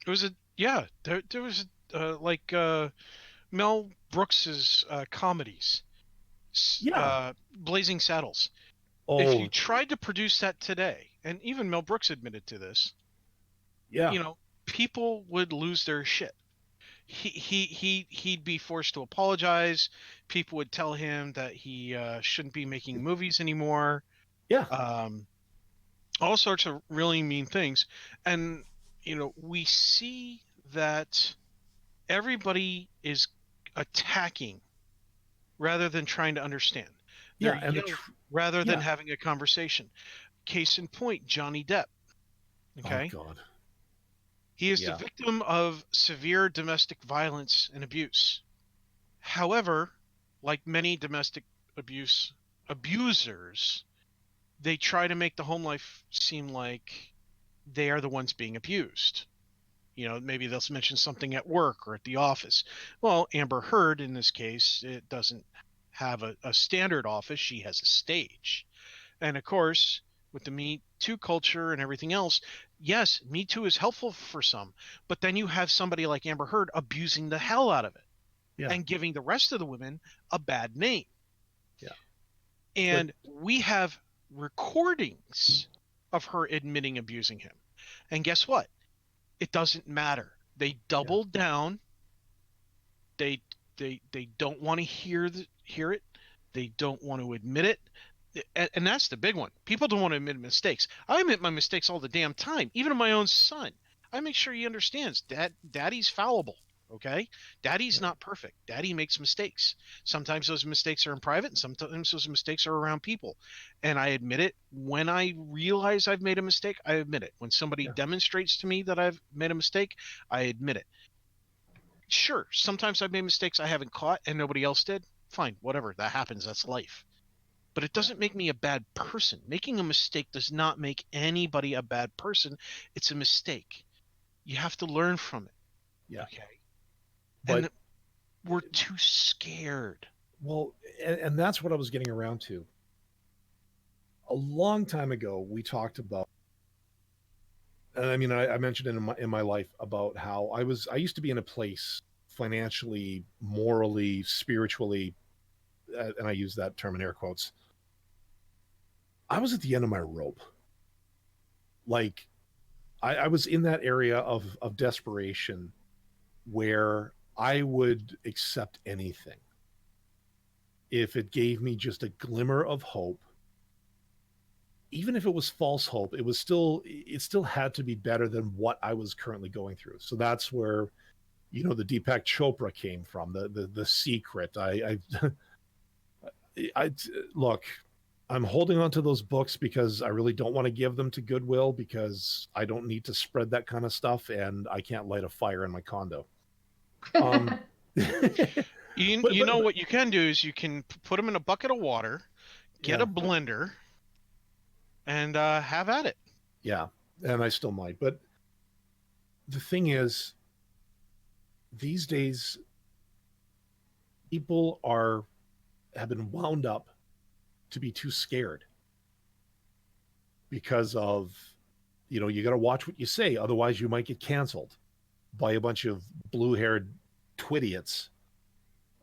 It was there was like Mel Brooks's comedies, Blazing Saddles. Oh, if you tried to produce that today, and even Mel Brooks admitted to this, people would lose their shit. He'd be forced to apologize. People would tell him that he shouldn't be making movies anymore. Yeah. All sorts of really mean things. And, we see that everybody is attacking rather than trying to understand. They're yelling rather than having a conversation. Case in point, Johnny Depp. Okay. Oh God. He is Yeah. the victim of severe domestic violence and abuse. However, like many domestic abusers, they try to make the home life seem like they are the ones being abused. You know, maybe they'll mention something at work or at the office. Well, Amber Heard, in this case, it doesn't have a standard office. She has a stage. And of course, with the Me Too culture and everything else, yes, Me Too is helpful for some, but then you have somebody like Amber Heard abusing the hell out of it Yeah. and giving the rest of the women a bad name. Yeah. And we have recordings of her admitting abusing him. And guess what? It doesn't matter. They doubled down. They don't want to hear it. They don't want to admit it. And that's the big one. People don't want to admit mistakes. I admit my mistakes all the damn time, even to my own son. I make sure he understands that Daddy's fallible. Okay, Daddy's not perfect. Daddy makes mistakes. Sometimes those mistakes are in private, and sometimes those mistakes are around people. And I admit it. When I realize I've made a mistake, I admit it. When somebody demonstrates to me that I've made a mistake, I admit it. Sure, sometimes I've made mistakes I haven't caught and nobody else did. Fine, whatever. That happens. That's life. But it doesn't make me a bad person. Making a mistake does not make anybody a bad person. It's a mistake. You have to learn from it. Yeah. Okay. But and we're too scared. Well, and that's what I was getting around to. A long time ago, we talked about, and I mean, I mentioned it in my life about how I used to be in a place financially, morally, spiritually, and I use that term in air quotes. I was at the end of my rope. Like, I was in that area of desperation where I would accept anything if it gave me just a glimmer of hope. Even if it was false hope, it still had to be better than what I was currently going through. So that's where, the Deepak Chopra came from, the secret. I look, I'm holding on to those books because I really don't want to give them to Goodwill, because I don't need to spread that kind of stuff, and I can't light a fire in my condo. What you can do is you can put them in a bucket of water, get a blender, and have at it. Yeah, and I still might. But the thing is, these days, people have been wound up to be too scared because of, you got to watch what you say, otherwise you might get canceled by a bunch of blue-haired twidiots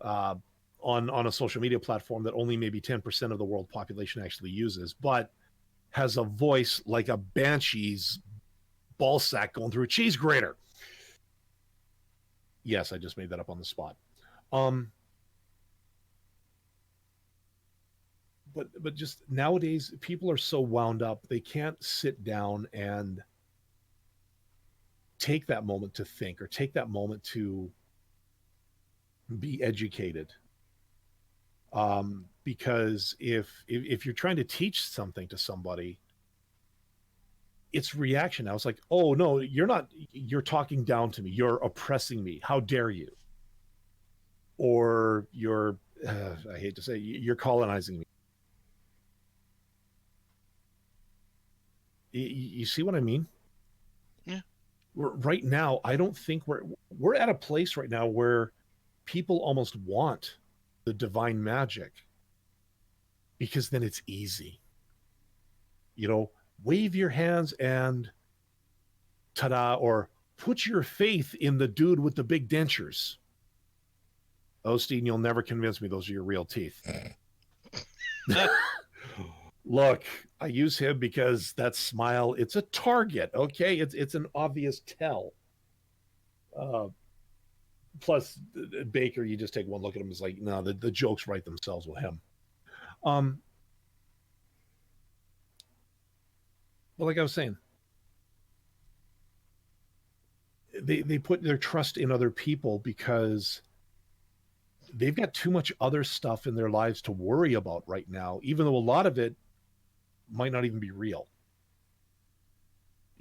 on a social media platform that only maybe 10% of the world population actually uses, but has a voice like a banshee's ball sack going through a cheese grater. Yes, I just made that up on the spot. But just nowadays, people are so wound up, they can't sit down and take that moment to think, or take that moment to be educated. Because if you're trying to teach something to somebody, it's reaction now. It's like, oh no, you're talking down to me, you're oppressing me, how dare you? Or I hate to say, you're colonizing me. You see what I mean? Yeah. Right now, I don't think we're at a place right now where people almost want the divine magic, because then it's easy. Wave your hands and ta-da, or put your faith in the dude with the big dentures. Osteen, you'll never convince me those are your real teeth. Look, I use him because that smile, it's a target, okay? It's an obvious tell. Plus, Baker, you just take one look at him, it's like, no, the jokes write themselves with him. Well, like I was saying, they put their trust in other people because they've got too much other stuff in their lives to worry about right now, even though a lot of it might not even be real.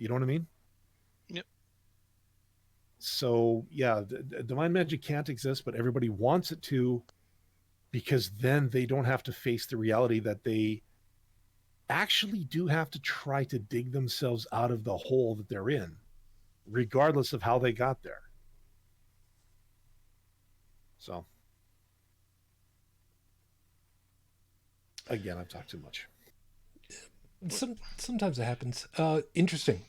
You know what I mean? Yep. So yeah, divine magic can't exist, but everybody wants it to, because then they don't have to face the reality that they actually do have to try to dig themselves out of the hole that they're in, regardless of how they got there. So again, I've talked too much. Sometimes it happens. Interesting.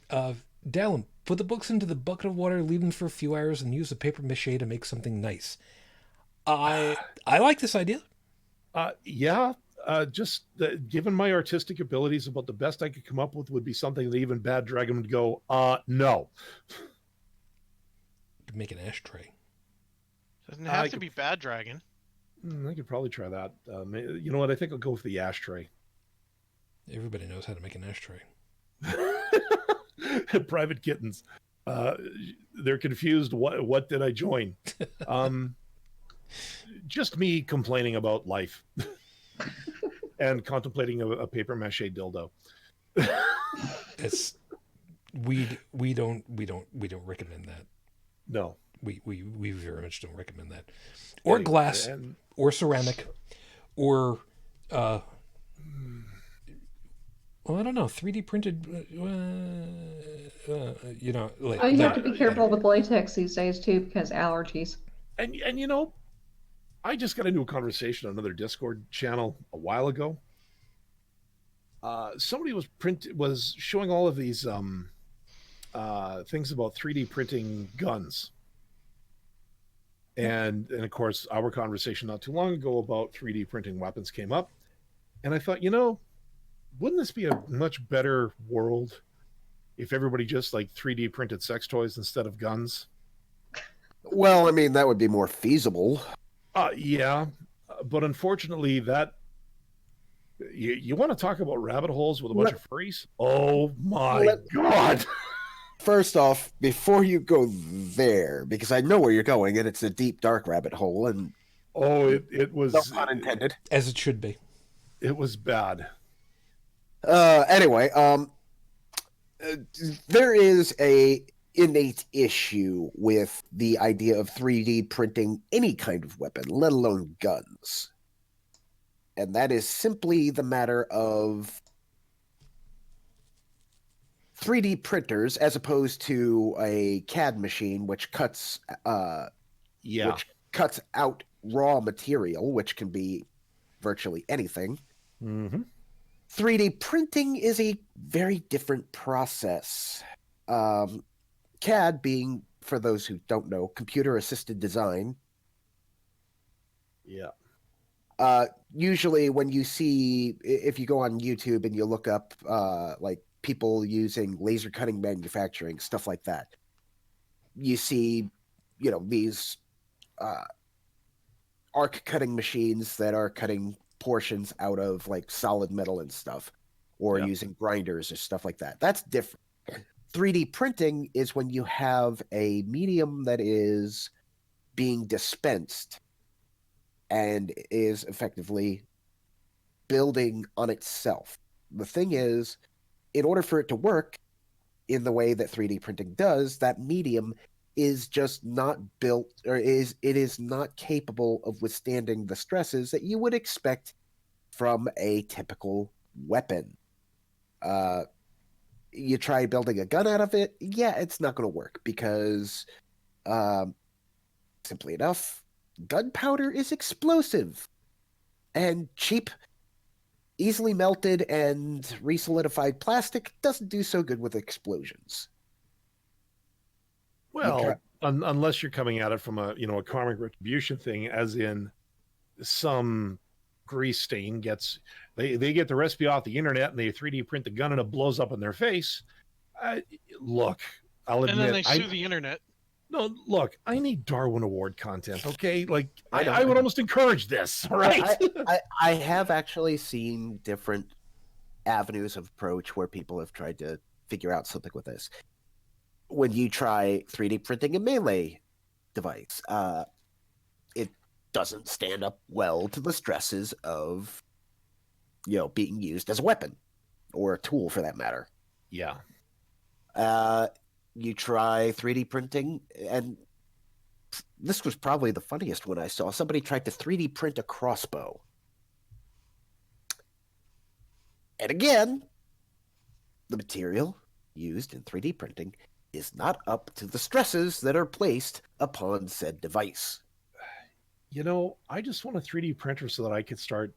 Dalan, put the books into the bucket of water, leave them for a few hours, and use a paper mache to make something nice. I like this idea. Yeah, just given my artistic abilities, about the best I could come up with would be something that even Bad Dragon would go, no. Make an ashtray. Doesn't have to be Bad Dragon. I could probably try that. You know what? I think I'll go with the ashtray. Everybody knows how to make an ashtray. Private kittens. They're confused. What did I join? Just me complaining about life and contemplating a paper mache dildo. It's we don't recommend that. No, we very much don't recommend that. Or glass, or ceramic, or well, I don't know, 3D printed. You know, like you have to be careful with latex these days too, because allergies. And you know, I just got into a conversation on another Discord channel a while ago. Somebody was showing all of these things about 3D printing guns. And of course, our conversation not too long ago about 3D printing weapons came up. And I thought, you know, wouldn't this be a much better world if everybody just like 3D printed sex toys instead of guns? Well, I mean, that would be more feasible. Yeah, but unfortunately, that you want to talk about rabbit holes with a bunch of furries? Oh my God! First off, before you go there, because I know where you're going, and it's a deep, dark rabbit hole, and it was no pun intended, as it should be. It was bad. Anyway, there is a innate issue with the idea of 3D printing any kind of weapon, let alone guns. And that is simply the matter of 3D printers as opposed to a CAD machine, which cuts out raw material, which can be virtually anything. Mm-hmm. 3D printing is a very different process. CAD being, for those who don't know, computer-assisted design. Yeah. Usually when you see, if you go on YouTube and you look up like people using laser cutting manufacturing, stuff like that, you see, you know, these arc cutting machines that are cutting portions out of like solid metal and stuff, or using grinders or stuff like that. That's different. 3D printing is when you have a medium that is being dispensed and is effectively building on itself. The thing is, in order for it to work in the way that 3D printing does, that medium is just not built, or it is not capable of withstanding the stresses that you would expect from a typical weapon. You try building a gun out of it, it's not going to work because, simply enough, gunpowder is explosive and cheap, easily melted and resolidified plastic doesn't do so good with explosions. Well, unless you're coming at it from a karmic retribution thing, as in some grease stain gets, they get the recipe off the internet and they 3D print the gun and it blows up in their face. Look, I'll admit, and then they sue the internet. No, look, I need Darwin Award content, okay? Like, I would almost encourage this, all right? I have actually seen different avenues of approach where people have tried to figure out something with this. When you try 3D printing a melee device, it doesn't stand up well to the stresses of, being used as a weapon or a tool for that matter. Yeah. You try 3D printing, and this was probably the funniest one I saw. Somebody tried to 3D print a crossbow. And again, the material used in 3D printing is not up to the stresses that are placed upon said device. I just want a 3D printer so that I could start,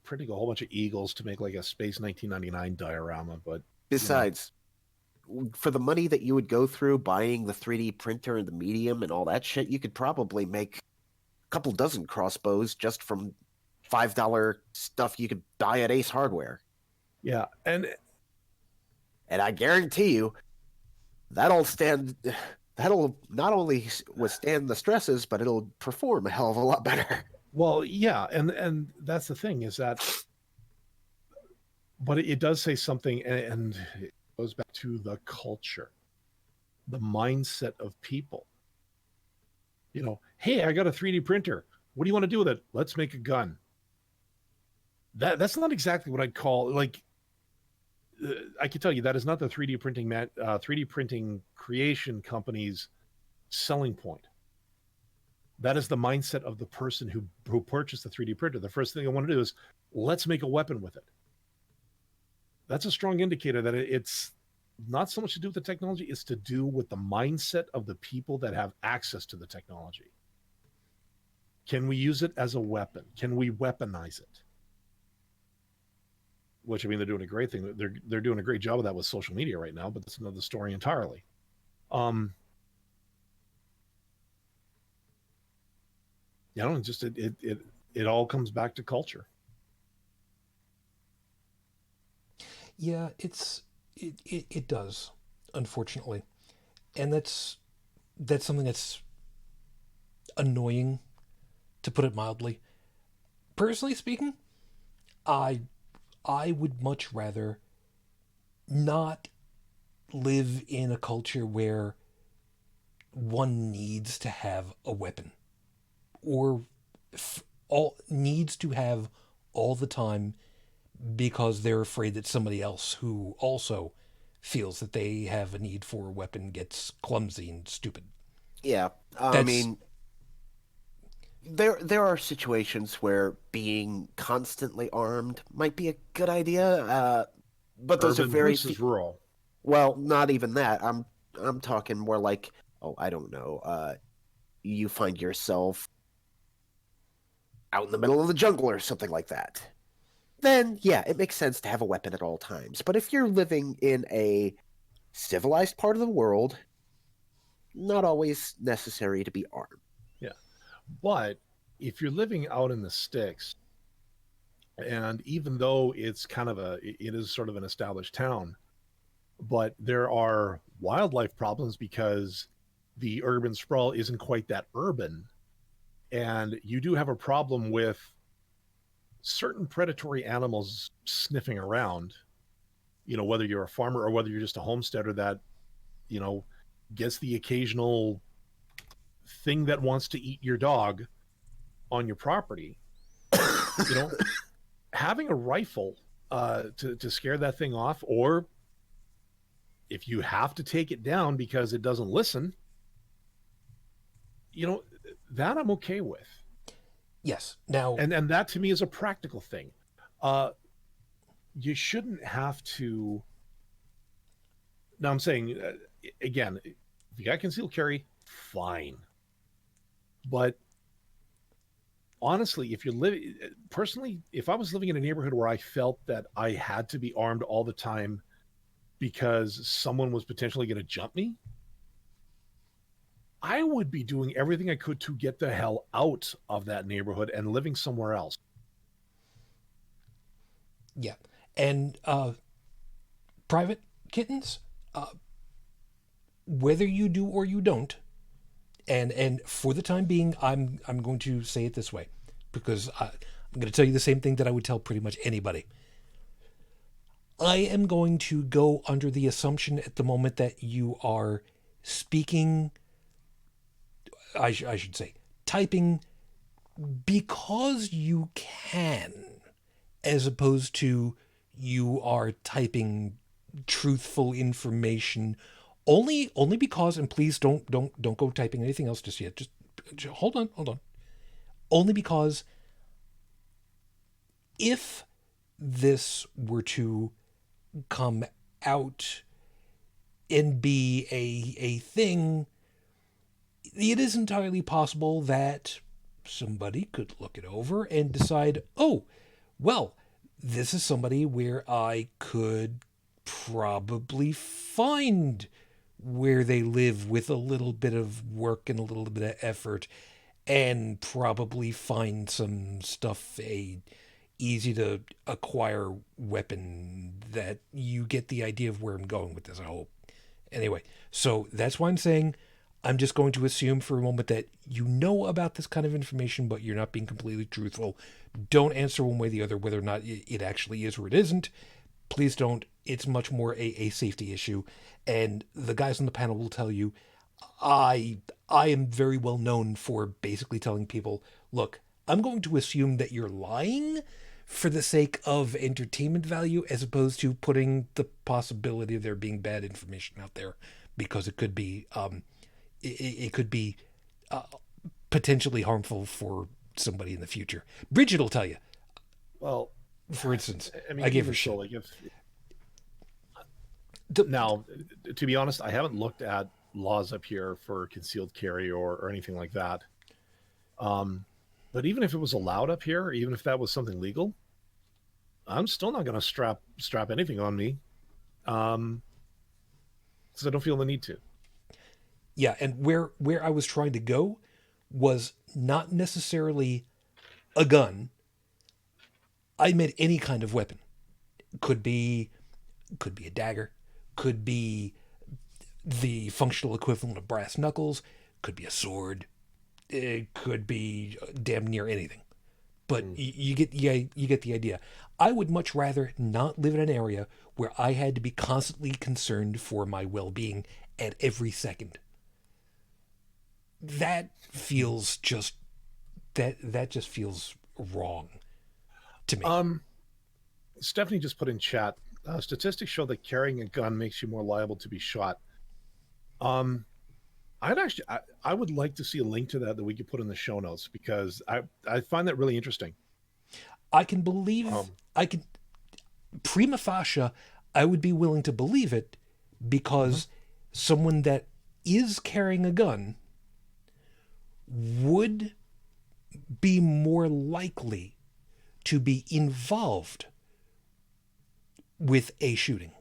printing a whole bunch of eagles to make like a Space 1999 diorama. But besides, for the money that you would go through buying the 3D printer and the medium and all that shit, you could probably make a couple dozen crossbows just from $5 stuff you could buy at Ace Hardware. Yeah, and I guarantee you, that'll not only withstand the stresses, but it'll perform a hell of a lot better. Well, yeah, and that's the thing is that, but it does say something, and it goes back to the culture, the mindset of people. Hey, I got a 3D printer. What do you want to do with it? Let's make a gun. That's not exactly what I'd call like. I can tell you that is not the 3D printing creation company's selling point. That is the mindset of the person who purchased the 3D printer. The first thing I want to do is let's make a weapon with it. That's a strong indicator that it's not so much to do with the technology, it's to do with the mindset of the people that have access to the technology. Can we use it as a weapon? Can we weaponize it? Which, they're doing a great thing. They're doing a great job of that with social media right now, but that's another story entirely. It all comes back to culture. Yeah, it does, unfortunately, and that's something that's annoying, to put it mildly. Personally speaking, I would much rather not live in a culture where one needs to have a weapon or needs to have all the time because they're afraid that somebody else who also feels that they have a need for a weapon gets clumsy and stupid. Yeah, I mean, there are situations where being constantly armed might be a good idea, but those Urban are very versus rural. Well, not even that. I'm talking more like, I don't know. You find yourself out in the middle of the jungle or something like that. Then, yeah, it makes sense to have a weapon at all times. But if you're living in a civilized part of the world, not always necessary to be armed. Yeah. But if you're living out in the sticks, and even though it is sort of an established town, but there are wildlife problems because the urban sprawl isn't quite that urban. And you do have a problem with certain predatory animals sniffing around, whether you're a farmer or whether you're just a homesteader that, gets the occasional thing that wants to eat your dog on your property. Having a rifle to scare that thing off, or if you have to take it down because it doesn't listen, that I'm okay with. Yes. Now, and that to me is a practical thing. You shouldn't have to. Now I'm saying, again, if you got concealed carry, fine. But honestly, if I was living in a neighborhood where I felt that I had to be armed all the time because someone was potentially going to jump me, I would be doing everything I could to get the hell out of that neighborhood and living somewhere else. Yeah. And private kittens, whether you do or you don't, and for the time being, I'm going to say it this way, because I'm going to tell you the same thing that I would tell pretty much anybody. I am going to go under the assumption at the moment that you are speaking, I should say, typing because you can, as opposed to you are typing truthful information, only because, and please don't go typing anything else just yet. Just hold on. Only because if this were to come out and be a thing, it is entirely possible that somebody could look it over and decide, oh, well, this is somebody where I could probably find where they live with a little bit of work and a little bit of effort, and probably find some stuff, a easy to acquire weapon. That you get the idea of where I'm going with this, I hope. Anyway, so that's why I'm saying I'm just going to assume for a moment that you know about this kind of information, but you're not being completely truthful. Don't answer one way or the other whether or not it actually is or it isn't. Please don't. It's much more a safety issue. And the guys on the panel will tell you, I am very well known for basically telling people, look, I'm going to assume that you're lying for the sake of entertainment value, as opposed to putting the possibility of there being bad information out there, because it could be it could be potentially harmful for somebody in the future. Brigid will tell you. Well, for instance, I mean, I gave her even shit. so, like now, to be honest, I haven't looked at laws up here for concealed carry or anything like that. But even if it was allowed up here, even if that was something legal, I'm still not going to strap anything on me, because I don't feel the need to. Yeah, and where I was trying to go was not necessarily a gun. I meant any kind of weapon. Could be a dagger, could be the functional equivalent of brass knuckles, could be a sword, it could be damn near anything. But you get the idea. I would much rather not live in an area where I had to be constantly concerned for my well-being at every second. That feels just that just feels wrong to me. Stephanie just put in chat, statistics show that carrying a gun makes you more liable to be shot. I would like to see a link to that we could put in the show notes, because I find that really interesting. I can believe, prima facie, I would be willing to believe it, because someone that is carrying a gun would be more likely to be involved with a shooting.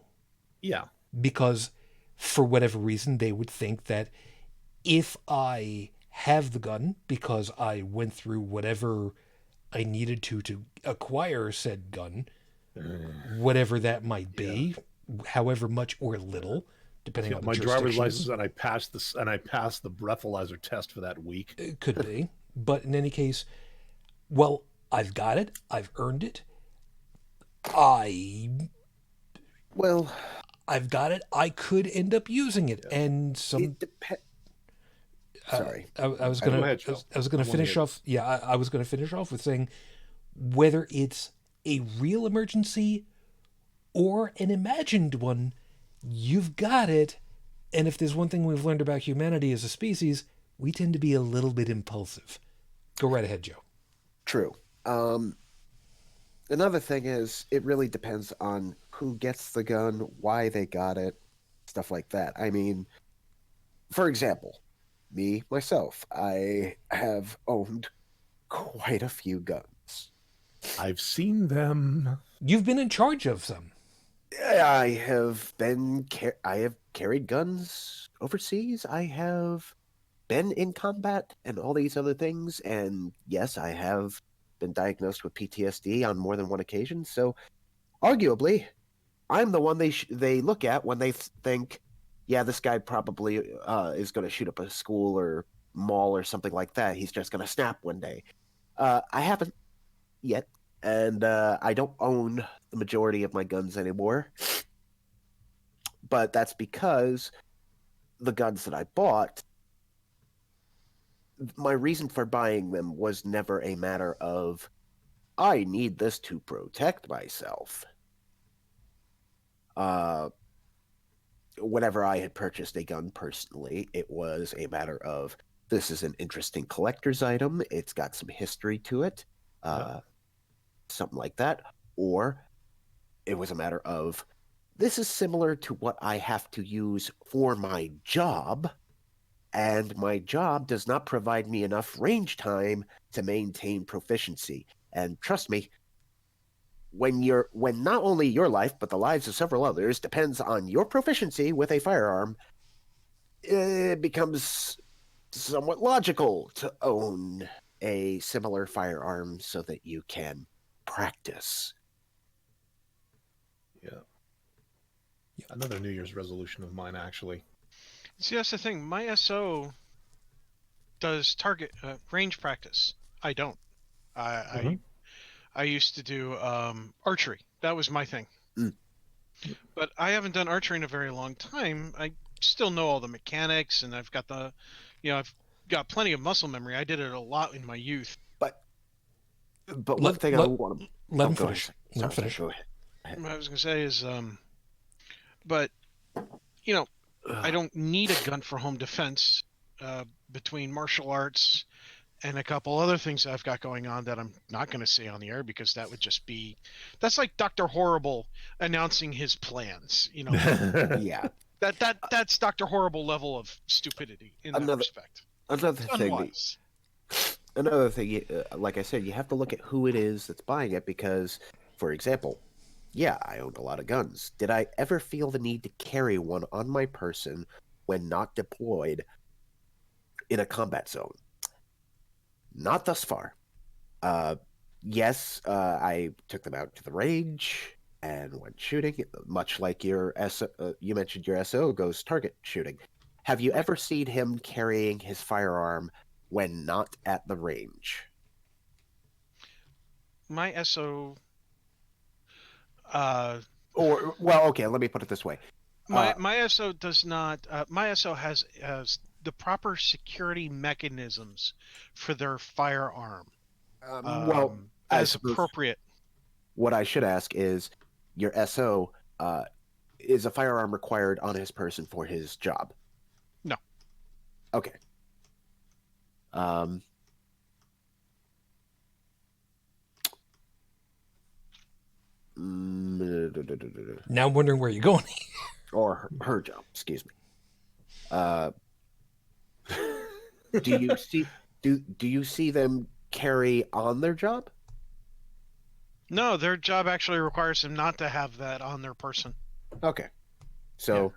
Yeah. Because for whatever reason, they would think that if I have the gun because I went through whatever I needed to acquire said gun, whatever that might be, however much or little, depending on the my driver's jurisdictions. license, and I passed the breathalyzer test for that week. It could be. But in any case, well, I've got it. I've earned it. I've got it. I could end up using it, and some. It depends. Sorry, I was gonna finish off. Yeah, I was gonna finish off with saying whether it's a real emergency or an imagined one, you've got it. And if there's one thing we've learned about humanity as a species, we tend to be a little bit impulsive. Go right ahead, Joe. True. Another thing is, it really depends on who gets the gun, why they got it, stuff like that. I mean, for example, myself, I have owned quite a few guns. I've seen them. You've been in charge of some. I have carried guns overseas. I have been in combat and all these other things. And yes, I have been diagnosed with PTSD on more than one occasion. So arguably, I'm the one they look at when they think, yeah, this guy probably is going to shoot up a school or mall or something like that. He's just going to snap one day. I haven't yet, and I don't own the majority of my guns anymore. But that's because the guns that I bought, my reason for buying them was never a matter of, I need this to protect myself. whenever I had purchased a gun personally, it was a matter of, this is an interesting collector's item. It's got some history to it, something like that. Or it was a matter of, this is similar to what I have to use for my job, and my job does not provide me enough range time to maintain proficiency. And trust me, when not only your life, but the lives of several others depends on your proficiency with a firearm, it becomes somewhat logical to own a similar firearm so that you can practice. Yeah. Another New Year's resolution of mine, actually. See, that's the thing. My SO does target range practice. I don't. I used to do archery. That was my thing. But I haven't done archery in a very long time. I still know all the mechanics, and I've got I've got plenty of muscle memory. I did it a lot in my youth. But one thing I want to let him finish. Let him finish. Go ahead. What I was gonna say is, but I don't need a gun for home defense. Between martial arts and a couple other things I've got going on that I'm not going to say on the air because that would just be, that's like Dr. Horrible announcing his plans, Yeah. That's Dr. Horrible level of stupidity in that respect. Another thing, like I said, you have to look at who it is that's buying it because, for example, yeah, I owned a lot of guns. Did I ever feel the need to carry one on my person when not deployed in a combat zone? Not thus far. Yes, I took them out to the range and went shooting, much like your you mentioned your SO goes target shooting. Have you ever seen him carrying his firearm when not at the range? My SO... okay, let me put it this way. My SO does not... my SO has the proper security mechanisms for their firearm. As appropriate. What I should ask is, your SO, is a firearm required on his person for his job? No. Okay. Now I'm wondering where you're going. Or her job, excuse me. Do you see them carry on their job? No, their job actually requires them not to have that on their person. Okay. So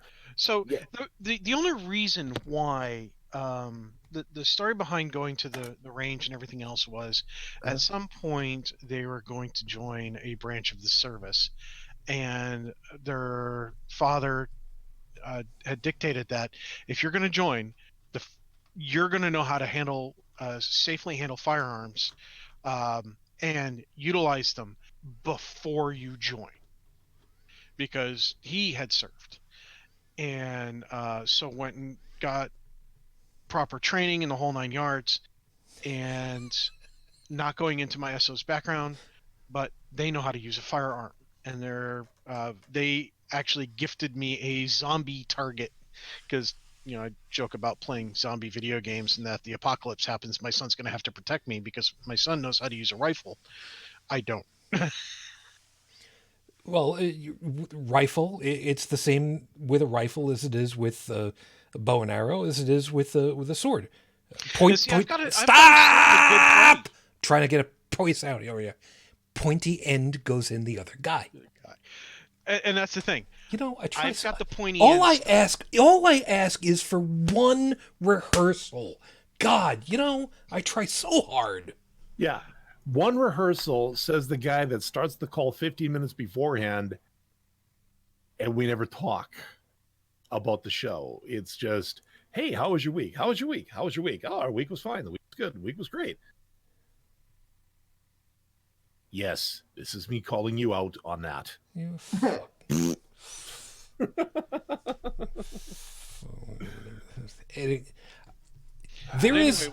the only reason why the story behind going to the range and everything else was at some point they were going to join a branch of the service, and their father had dictated that if you're going to join, you're going to know how to safely handle firearms and utilize them before you join, because he had served, and so went and got proper training in the whole 9 yards, and not going into my SO's background, but they know how to use a firearm, and they actually gifted me a zombie target, because I joke about playing zombie video games and that the apocalypse happens, my son's going to have to protect me because my son knows how to use a rifle. I don't. Well, rifle, it's the same with a rifle as it is with a bow and arrow, as it is with a sword. Stop! Trying to get a voice out over here. Pointy end goes in the other guy. And that's the thing. I've got the pointy all I ask is for one rehearsal. God, I try so hard. Yeah. One rehearsal, says the guy that starts the call 15 minutes beforehand, and we never talk about the show. It's just, hey, how was your week? How was your week? How was your week? Oh, our week was fine. The week was good. The week was great. Yes, this is me calling you out on that. You fuck. What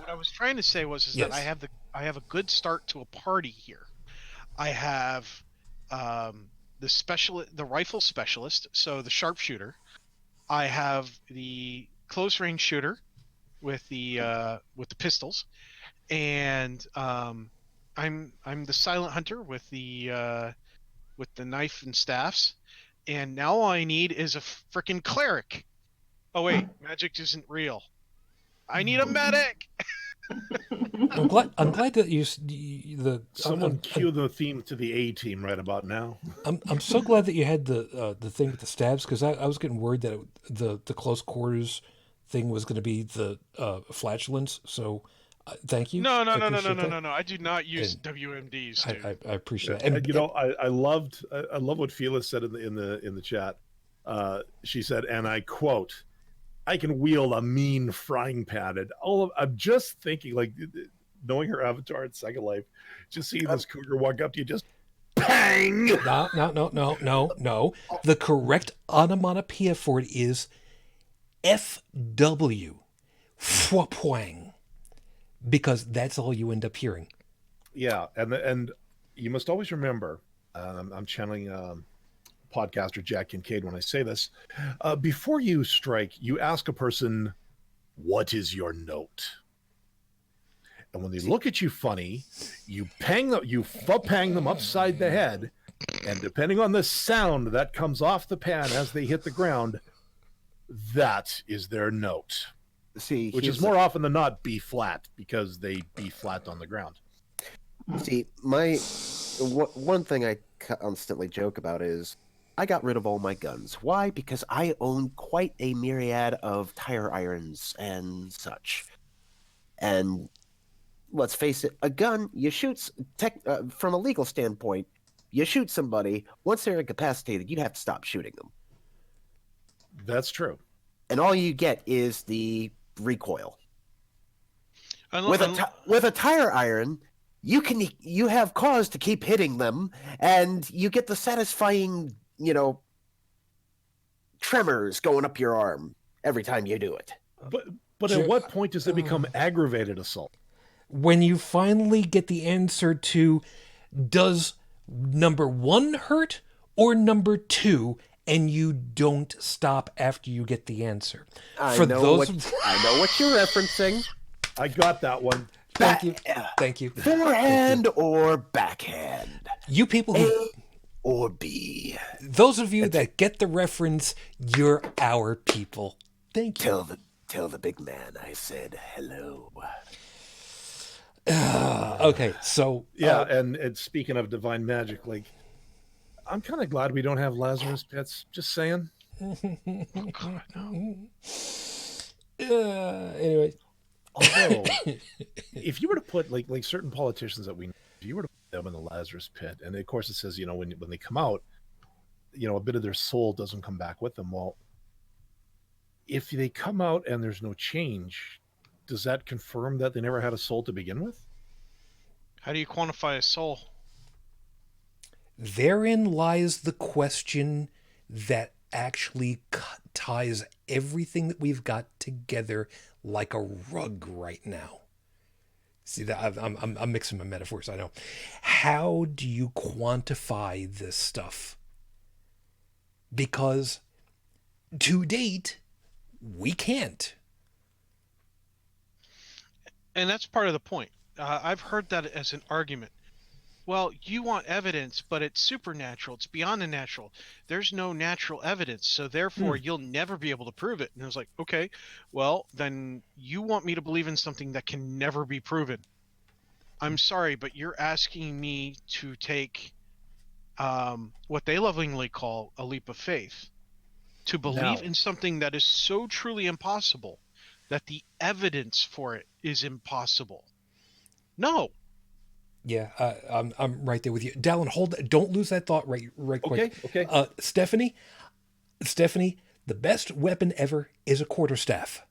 I was trying to say was yes. that I have a good start to a party here. I have the rifle specialist, so the sharpshooter, I have the close range shooter with the pistols, and I'm the silent hunter with the knife and staffs, and now all I need is a freaking cleric. Oh wait, magic isn't real. I need a medic. I'm glad that Someone cue the theme to the A team right about now. I'm so glad that you had the thing with the stabs, because I was getting worried that the close quarters thing was going to be the flatulence. So thank you. No. I appreciate that. I do not use WMDs. Dude. I appreciate that. And, I love what Phyllis said in the chat. She said, and I quote, "I can wield a mean frying pan." And I'm just thinking, like, knowing her avatar in Second Life, just seeing this cougar walk up to you, just bang. No. The correct onomatopoeia for it is FW, fwapwang, because that's all you end up hearing. Yeah, and you must always remember, I'm channeling podcaster Jack Kincaid when I say this, before you strike, you ask a person, "What is your note?" And when they look at you funny, you pang them upside the head, and depending on the sound that comes off the pan as they hit the ground, that is their note. See, which is more often than not B flat, because they B flat on the ground. See, one thing I constantly joke about is I got rid of all my guns. Why? Because I own quite a myriad of tire irons and such. And let's face it, a gun, you shoot, from a legal standpoint, you shoot somebody, once they're incapacitated, you have to stop shooting them. That's true. And all you get is the recoil. With a tire iron, you have cause to keep hitting them, and you get the satisfying, tremors going up your arm every time you do it. But at what point does it become aggravated assault? When you finally get the answer to, does number 1 hurt or number 2, and you don't stop after you get the answer. I know what you're referencing. I got that one. Thank you. Forehand or backhand. You people who... A or B. Those of you that get the reference, you're our people. Thank you. Tell the big man I said hello. Okay, so... Yeah, and speaking of divine magic, like, I'm kind of glad we don't have Lazarus pits. Just saying. Oh, God, no. Anyway. Although, if you were to put, like certain politicians that we know, if you were to put them in the Lazarus pit, and of course it says, when they come out, a bit of their soul doesn't come back with them. Well, if they come out and there's no change, does that confirm that they never had a soul to begin with? How do you quantify a soul? Therein lies the question that actually ties everything that we've got together like a rug right now. See, that I'm mixing my metaphors, I know. How do you quantify this stuff? Because to date, we can't. And that's part of the point. I've heard that as an argument. Well, you want evidence, but it's supernatural. It's beyond the natural. There's no natural evidence, so therefore you'll never be able to prove it. And I was like, okay, well, then you want me to believe in something that can never be proven. I'm sorry, but you're asking me to take what they lovingly call a leap of faith, to believe in something that is so truly impossible that the evidence for it is impossible. No. Yeah, I'm right there with you. Dalan, hold that. Don't lose that thought right quick. Okay. Stephanie, the best weapon ever is a quarterstaff.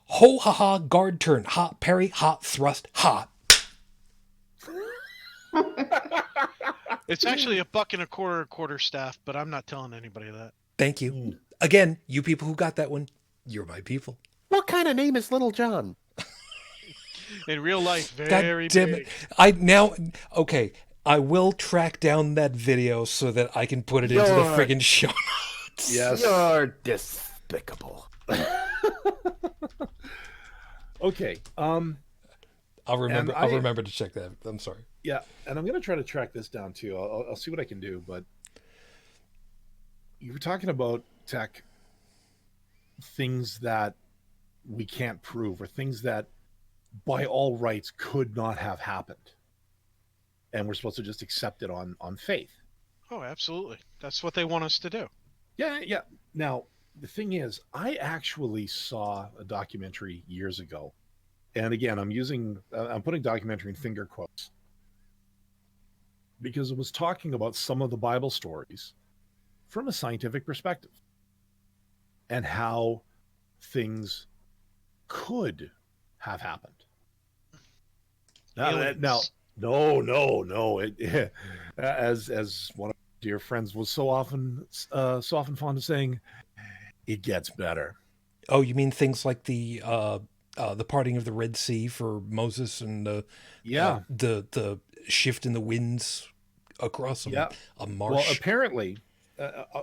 Ho ha ha, guard turn, ha parry, ha thrust, ha. It's actually $1.25 quarterstaff, but I'm not telling anybody that. Thank you. Again, you people who got that one, you're my people. What kind of name is Little John? In real life, very big. Okay, I will track down that video so that I can put it into the friggin' show Yes. You're despicable. Okay. I'll remember. And I'll remember to check that. I'm sorry. Yeah, and I'm going to try to track this down too. I'll see what I can do. But you were talking about tech things that we can't prove, or things that by all rights could not have happened, and we're supposed to just accept it on faith. Oh, absolutely. That's what they want us to do. Yeah. Now the thing is, I actually saw a documentary years ago, and again, I'm putting documentary in finger quotes, because it was talking about some of the Bible stories from a scientific perspective and how things could have happened. Now, no. As one of my dear friends was so often fond of saying, it gets better. Oh, you mean things like the parting of the Red Sea for Moses, and the shift in the winds across a marsh? Well,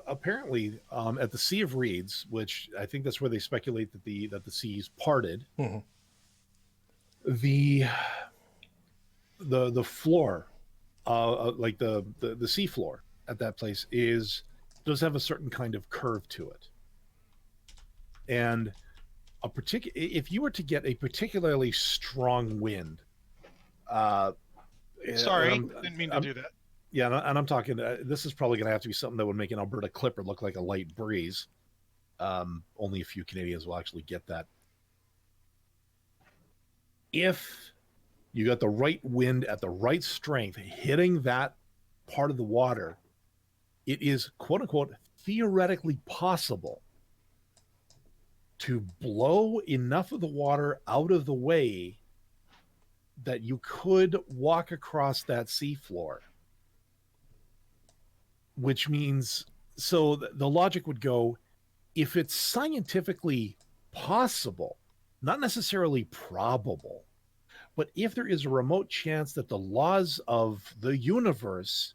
apparently, at the Sea of Reeds, which I think that's where they speculate that the seas parted, Mhm. the floor, like the sea floor at that place does have a certain kind of curve to it, and if you were to get a particularly strong wind, Sorry, didn't mean to do that. Yeah, and I'm talking. This is probably going to have to be something that would make an Alberta Clipper look like a light breeze. Only a few Canadians will actually get that. If you got the right wind at the right strength hitting that part of the water, it is, quote unquote, theoretically possible to blow enough of the water out of the way that you could walk across that seafloor. Which means, so the logic would go, if it's scientifically possible, not necessarily probable, but if there is a remote chance that the laws of the universe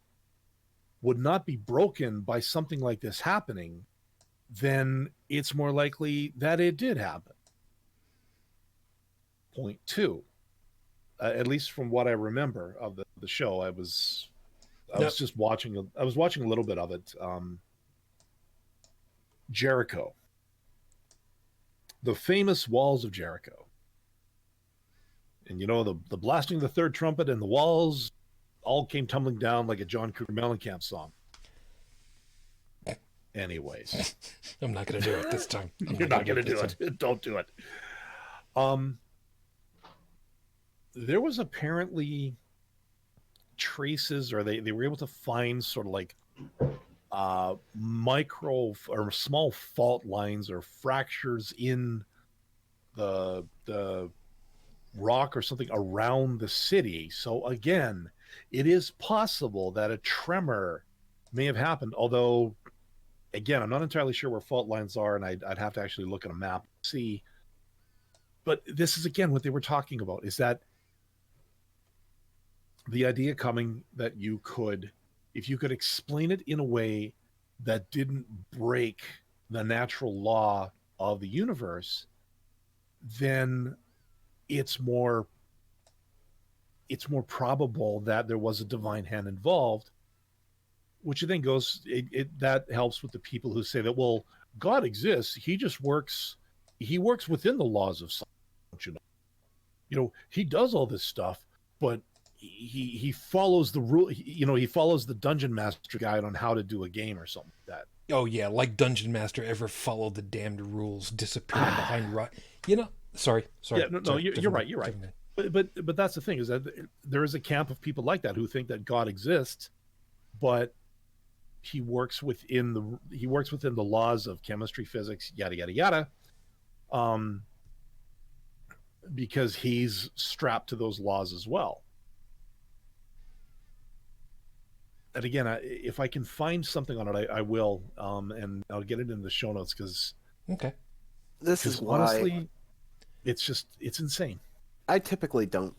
would not be broken by something like this happening, then it's more likely that it did happen. Point two, at least from what I remember of the show, I was just watching. I was watching a little bit of it. Jericho, the famous walls of Jericho, and the blasting of the third trumpet, and the walls all came tumbling down like a John Cougar Mellencamp song. Anyways, I'm not going to do it this time. You're not going to do it. Don't do it. There was apparently traces, or they were able to find sort of like micro or small fault lines or fractures in the rock or something around the city. So again, it is possible that a tremor may have happened, although again, I'm not entirely sure where fault lines are, and I'd have to actually look at a map to see. But this is again what they were talking about, is that the idea coming that if you could explain it in a way that didn't break the natural law of the universe, then it's more probable that there was a divine hand involved, which then goes, that helps with the people who say that, well, God exists. He just works within the laws of science, he does all this stuff, but he follows the rule. He follows the dungeon master guide on how to do a game or something like that. Oh yeah, like Dungeon Master ever followed the damned rules, disappearing behind rock. Sorry. Yeah, no, you're right. But that's the thing, is that there is a camp of people like that who think that God exists, but he works within the laws of chemistry, physics, yada yada yada. Because he's strapped to those laws as well. And again, if I can find something on it, I will, and I'll get it in the show notes, because okay, this is why, honestly, it's insane. I typically don't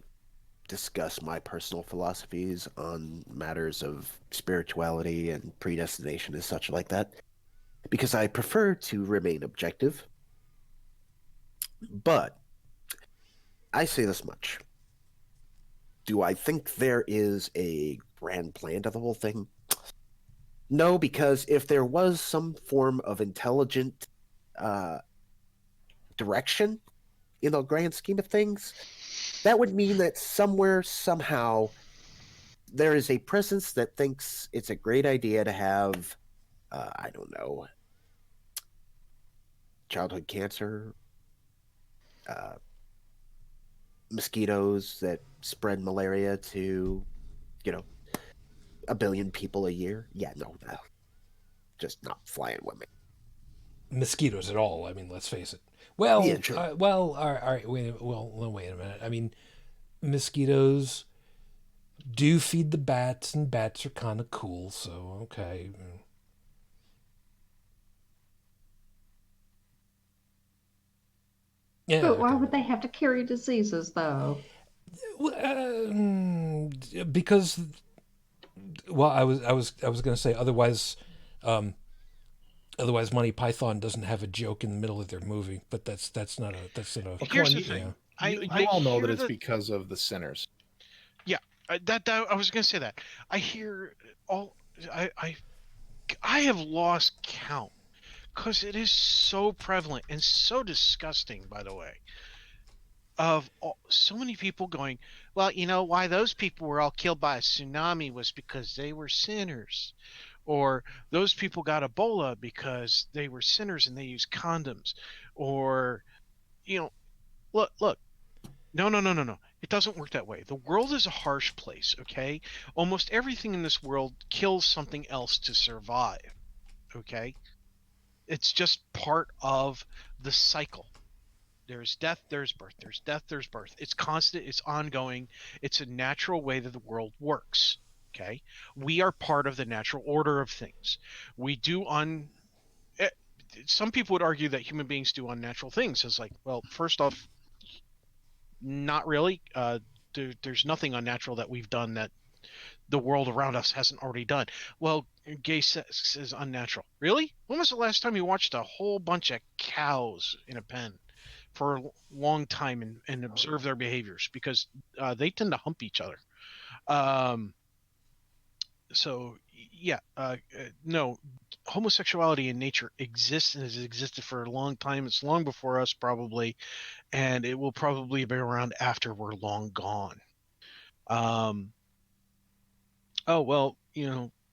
discuss my personal philosophies on matters of spirituality and predestination and such like that. because I prefer to remain objective. But I say this much. Do I think there is a grand plan to the whole thing? No, because if there was some form of intelligent direction in the grand scheme of things, that would mean that somewhere, somehow, there is a presence that thinks it's a great idea to have, I don't know, childhood cancer, mosquitoes that spread malaria to, 1 billion people a year. Yeah, no, just not flying with me. Mosquitoes at all. I mean, let's face it. Yeah, true. All right. Wait a minute. I mean, mosquitoes do feed the bats, and bats are kind of cool. So okay. Yeah. But why Okay. would they have to carry diseases, though? Because, well, I was going to say otherwise. Otherwise, Monty Python doesn't have a joke in the middle of their movie, but that's not a. Well, Here's come the on, thing. you all know hear that it's because of the sinners. Yeah, that I was gonna say that. I hear all. I have lost count because it is so prevalent and so disgusting. By the way, of so many people going, well, you know why those people were all killed by a tsunami was because they were sinners, or those people got Ebola because they were sinners and they used condoms, or you know, look. No, no, no, no, no. It doesn't work that way. The world is a harsh place, okay? Almost everything in this world kills something else to survive, okay? It's just part of the cycle. There's death, there's birth. There's death, there's birth. It's constant, it's ongoing. It's a natural way that the world works, okay? We are part of the natural order of things. We do some people would argue that human beings do unnatural things. It's like, well, first off, not really. There's nothing unnatural that we've done that the world around us hasn't already done. Well, gay sex is unnatural. Really? When was the last time you watched a whole bunch of cows in a pen for a long time and observe their behaviors? Because they tend to hump each other. Um, so, yeah, no, homosexuality in nature exists and has existed for a long time. It's long before us, probably, and it will probably be around after we're long gone. Um, oh well,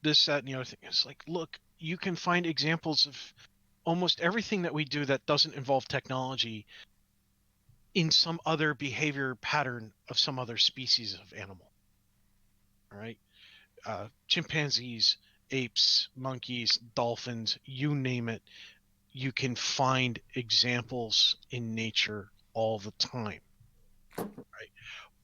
this, that, and the other thing. It's like, look, you can find examples of almost everything that we do that doesn't involve technology in some other behavior pattern of some other species of animal. All right, chimpanzees, apes, monkeys, dolphins, you name it. You can find examples in nature all the time. Right?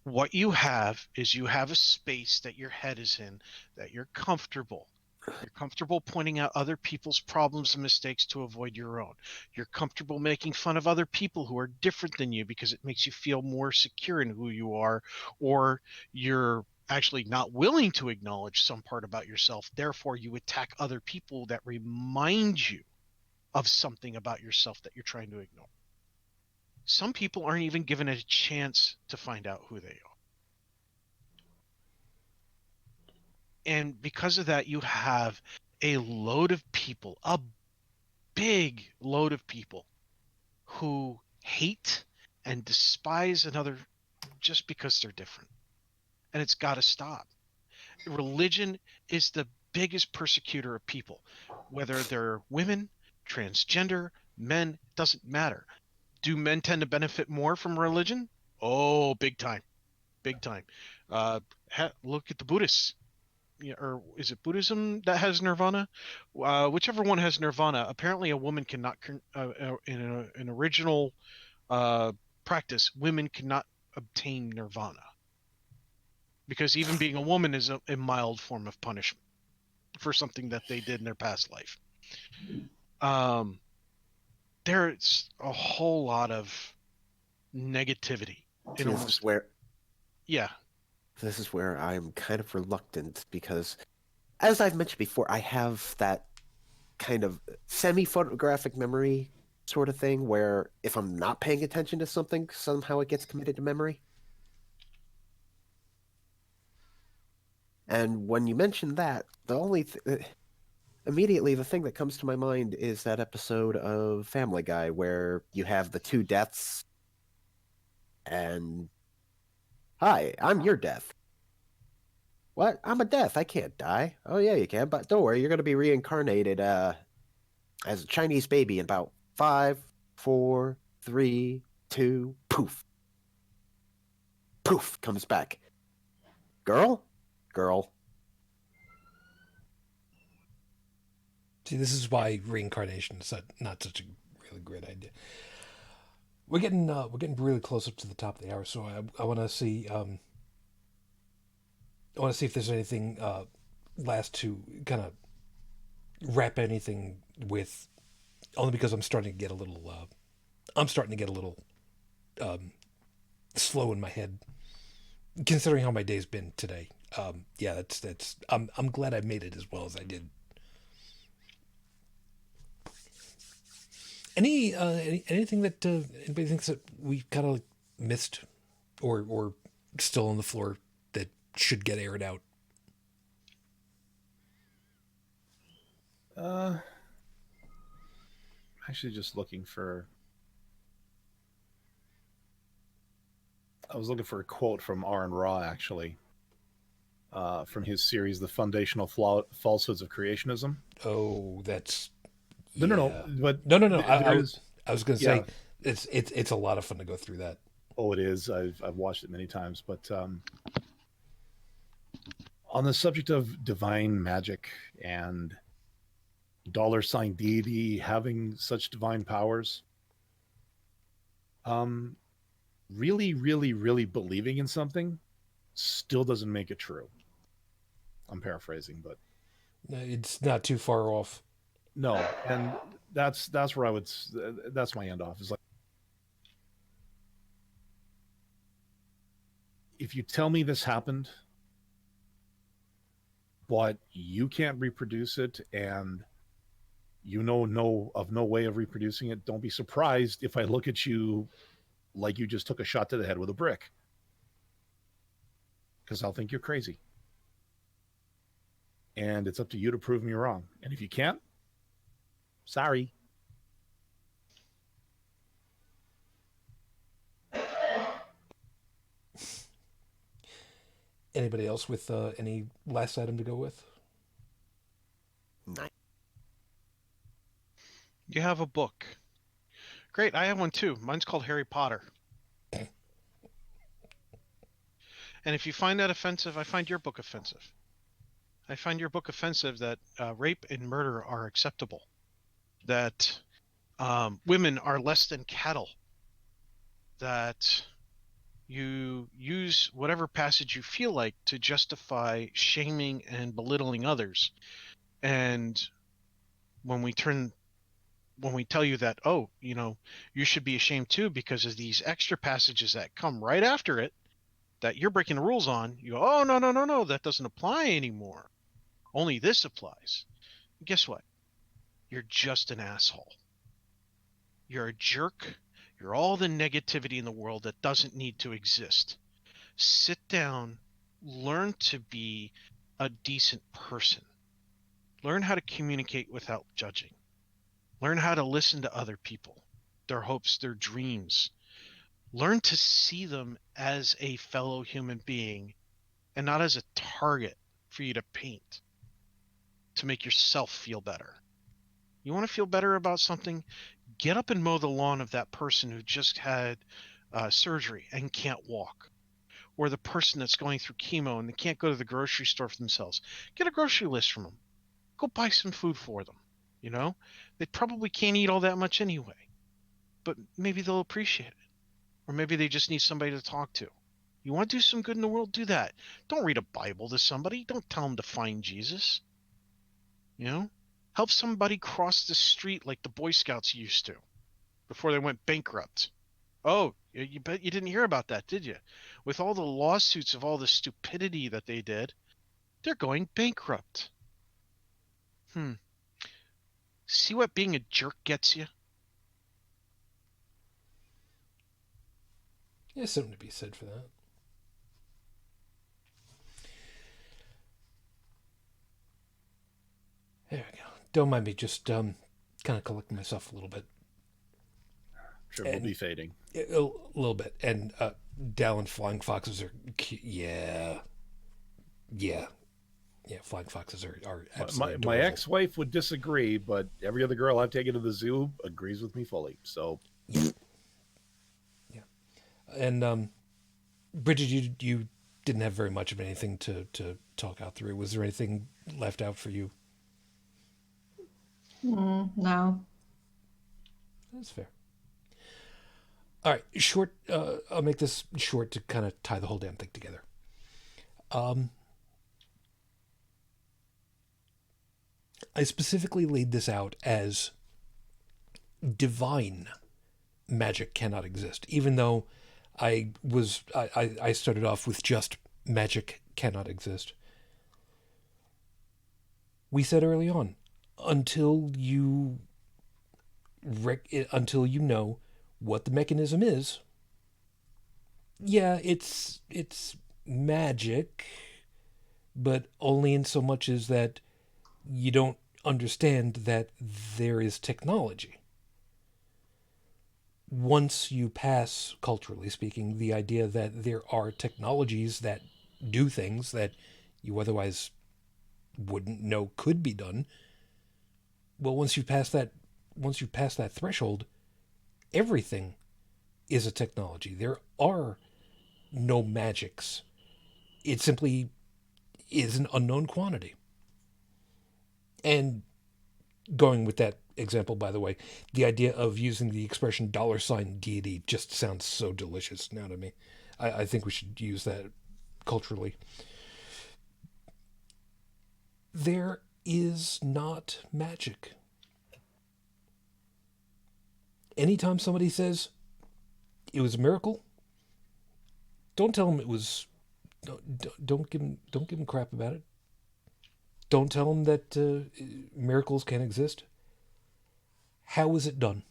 What you have is you have a space that your head is in, that you're comfortable. You're comfortable pointing out other people's problems and mistakes to avoid your own. You're comfortable making fun of other people who are different than you because it makes you feel more secure in who you are, or you're actually not willing to acknowledge some part about yourself. Therefore, you attack other people that remind you of something about yourself that you're trying to ignore. Some people aren't even given a chance to find out who they are. And because of that, you have a load of people, a big load of people who hate and despise another just because they're different. And it's got to stop. Religion is the biggest persecutor of people, whether they're women, transgender, men, doesn't matter. Do men tend to benefit more from religion? Oh, big time. Big time. Look at the Buddhists. Or is it Buddhism that has nirvana? Whichever one has nirvana. Apparently, a woman cannot, in an original practice, women cannot obtain nirvana because even being a woman is a mild form of punishment for something that they did in their past life. There's a whole lot of negativity. Yeah. This is where I'm kind of reluctant because, as I've mentioned before, I have that kind of semi-photographic memory sort of thing, where if I'm not paying attention to something, somehow it gets committed to memory. And when you mentioned that, immediately the thing that comes to my mind is that episode of Family Guy where you have the two deaths and, hi, I'm your death. What? I'm a death. I can't die. Oh yeah, you can, but don't worry, you're going to be reincarnated as a Chinese baby in about 5, 4, 3, 2, poof. Poof, comes back. Girl? Girl. See, this is why reincarnation is not such a really great idea. We're getting really close up to the top of the hour, so I want to see if there's anything last to kind of wrap anything with, only because I'm starting to get a little slow in my head, considering how my day's been today. Yeah, that's I'm glad I made it as well as I did. Anything that anybody thinks that we kind of missed, or still on the floor that should get aired out? Actually, just looking for. I was looking for a quote from R. Raw, actually, from his series, "The Foundational Falsehoods of Creationism." Oh, that's No, but no. there is. I was going to Yeah. say it's a lot of fun to go through that. Oh, it is. I've watched it many times, but on the subject of divine magic and $ deity having such divine powers, really, really, really believing in something still doesn't make it true. I'm paraphrasing, but It's not too far off. no, and that's where that's my end off. Is like, if you tell me this happened, but you can't reproduce it, and you know no way of reproducing it, don't be surprised if I look at you like you just took a shot to the head with a brick, because I'll think you're crazy. And it's up to you to prove me wrong. And if you can't, sorry. Anybody else with any last item to go with? Nice. You have a book. Great, I have one too. Mine's called Harry Potter. And if you find that offensive, I find your book offensive. I find your book offensive that rape and murder are acceptable, that women are less than cattle, that you use whatever passage you feel like to justify shaming and belittling others. And when we tell you that, oh, you should be ashamed too because of these extra passages that come right after it that you're breaking the rules on, you go, oh, no, that doesn't apply anymore. Only this applies. Guess what? You're just an asshole. You're a jerk. You're all the negativity in the world that doesn't need to exist. Sit down, learn to be a decent person. Learn how to communicate without judging. Learn how to listen to other people, their hopes, their dreams. Learn to see them as a fellow human being and not as a target for you to paint to make yourself feel better. You want to feel better about something? Get up and mow the lawn of that person who just had surgery and can't walk, or the person that's going through chemo and they can't go to the grocery store for themselves. Get a grocery list from them. Go buy some food for them. They probably can't eat all that much anyway, but maybe they'll appreciate it. Or maybe they just need somebody to talk to. You want to do some good in the world? Do that. Don't read a Bible to somebody. Don't tell them to find Jesus. Help somebody cross the street like the Boy Scouts used to before they went bankrupt. Oh, you bet you didn't hear about that, did you? With all the lawsuits of all the stupidity that they did, they're going bankrupt. See what being a jerk gets you? There's something to be said for that. There we go. Don't mind me, just kind of collecting myself a little bit. Sure, we'll be fading. A little bit. And Dalan flying foxes are cute. Yeah, flying foxes are absolutely My adorable. ex-wife would disagree, but every other girl I've taken to the zoo agrees with me fully. So, Yeah. And Brigid, you didn't have very much of anything to talk out through. Was there anything left out for you? No. That's fair. All right, short. I'll make this short to kind of tie the whole damn thing together. I specifically laid this out as divine magic cannot exist, even though I started off with just magic cannot exist. We said early on, until you know what the mechanism is, yeah, it's magic, but only in so much as that you don't understand that there is technology. Once you pass, culturally speaking, the idea that there are technologies that do things that you otherwise wouldn't know could be done, well, once you pass that threshold, everything is a technology. There are no magics. It simply is an unknown quantity. And going with that example, by the way, the idea of using the expression $deity just sounds so delicious now to me. I think we should use that culturally. There is not magic. Anytime somebody says it was a miracle, don't tell them it was. Don't give them crap about it. Don't tell them that miracles can't exist. How was it done?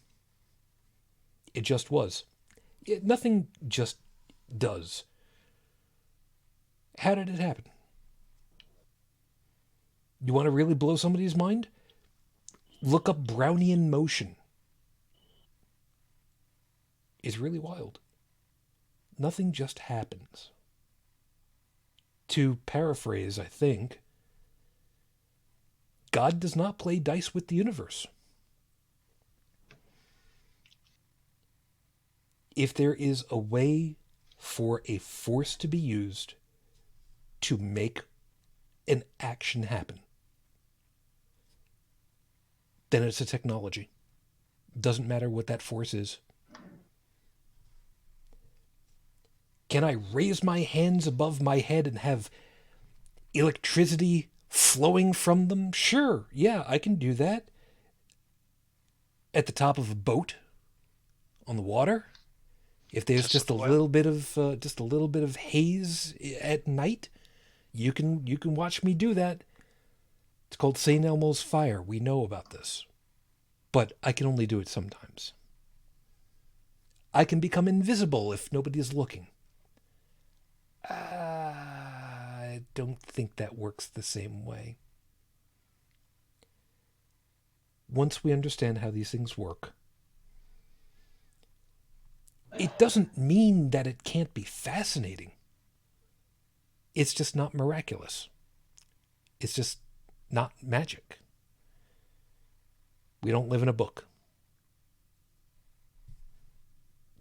It just was. Nothing just does. How did it happen? You want to really blow somebody's mind? Look up Brownian motion. It's really wild. Nothing just happens. To paraphrase, I think, God does not play dice with the universe. If there is a way for a force to be used to make an action happen, then it's a technology. Doesn't matter what that force is. Can I raise my hands above my head and have electricity flowing from them? Sure, yeah, I can do that. At the top of a boat on the water, if there's just a little bit of haze at night, you can watch me do that. It's called St. Elmo's fire. We know about this. But I can only do it sometimes. I can become invisible if nobody's looking. I don't think that works the same way. Once we understand how these things work, it doesn't mean that it can't be fascinating. It's just not miraculous. It's just not magic. We don't live in a book.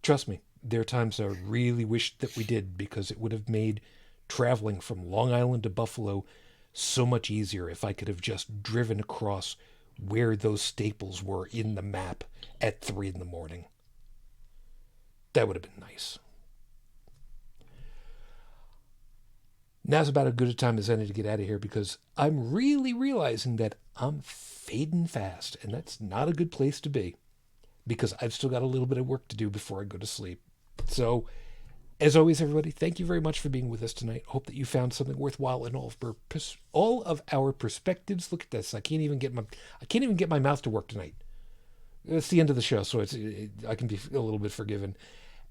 Trust me, there are times I really wish that we did, because it would have made traveling from Long Island to Buffalo so much easier if I could have just driven across where those staples were in the map at 3 a.m. That would have been nice. Now's about as good a time as any to get out of here, because I'm really realizing that I'm fading fast, and that's not a good place to be, because I've still got a little bit of work to do before I go to sleep. So As always, everybody, thank you very much for being with us tonight. Hope that you found something worthwhile in all of our perspectives. Look at this. I can't even get my mouth to work tonight. It's the end of the show, so I can be a little bit forgiven.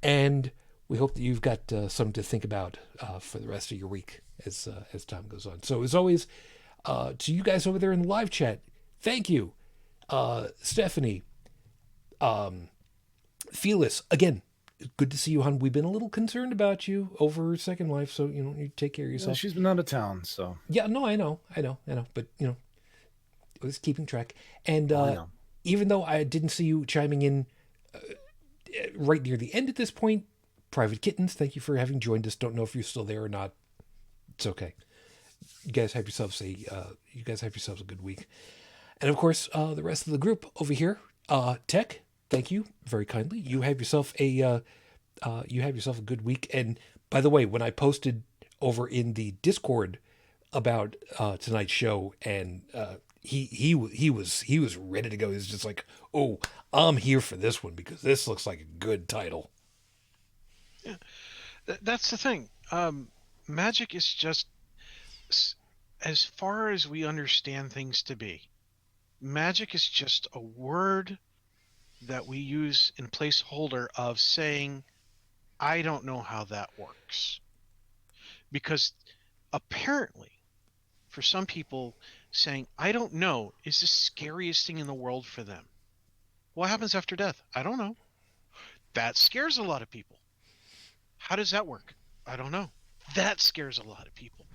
And we hope that you've got something to think about for the rest of your week as time goes on. So as always, to you guys over there in the live chat, thank you, Stephanie, Felis. Again, good to see you, hon. We've been a little concerned about you over Second Life, so you take care of yourself. Well, she's been out of town, so yeah. No, I know, but I was keeping track. And even though I didn't see you chiming in right near the end at this point, Private Kittens, thank you for having joined us. Don't know if you're still there or not. It's okay. You guys have yourselves a good week. And of course, the rest of the group over here, Tech, thank you very kindly. You have yourself a good week. And by the way, when I posted over in the Discord about tonight's show, and he was ready to go. He was just like, "Oh, I'm here for this one because this looks like a good title." Yeah, that's the thing. Magic is just, as far as we understand things to be, magic is just a word that we use in placeholder of saying, I don't know how that works. Because apparently, for some people, saying, I don't know, is the scariest thing in the world for them. What happens after death? I don't know. That scares a lot of people. How does that work? I don't know. That scares a lot of people.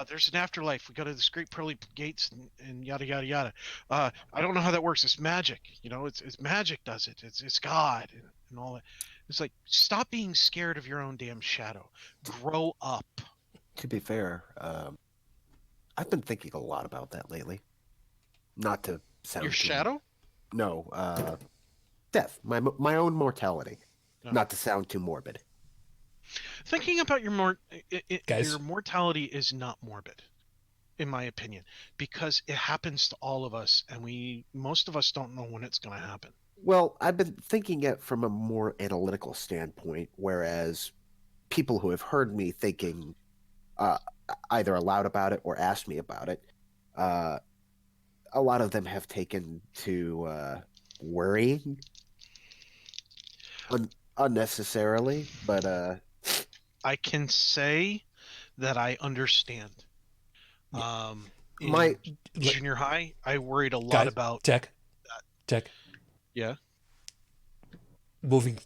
There's an afterlife. We go to this great pearly gates and yada yada yada. I don't know how that works. It's magic. It's magic does it. It's God and all that. It's like, stop being scared of your own damn shadow. Grow up. To be fair, I've been thinking a lot about that lately. Not to sound Your shadow? No, death. My own mortality. No. Not to sound too morbid. Thinking about your Guys. your mortality is not morbid, in my opinion, because it happens to all of us, and most of us don't know when it's going to happen. Well, I've been thinking it from a more analytical standpoint, whereas people who have heard me thinking either aloud about it or asked me about it, a lot of them have taken to worrying unnecessarily, but I can say that I understand. In my junior high, I worried a lot Guys, about Tech. Yeah. Moving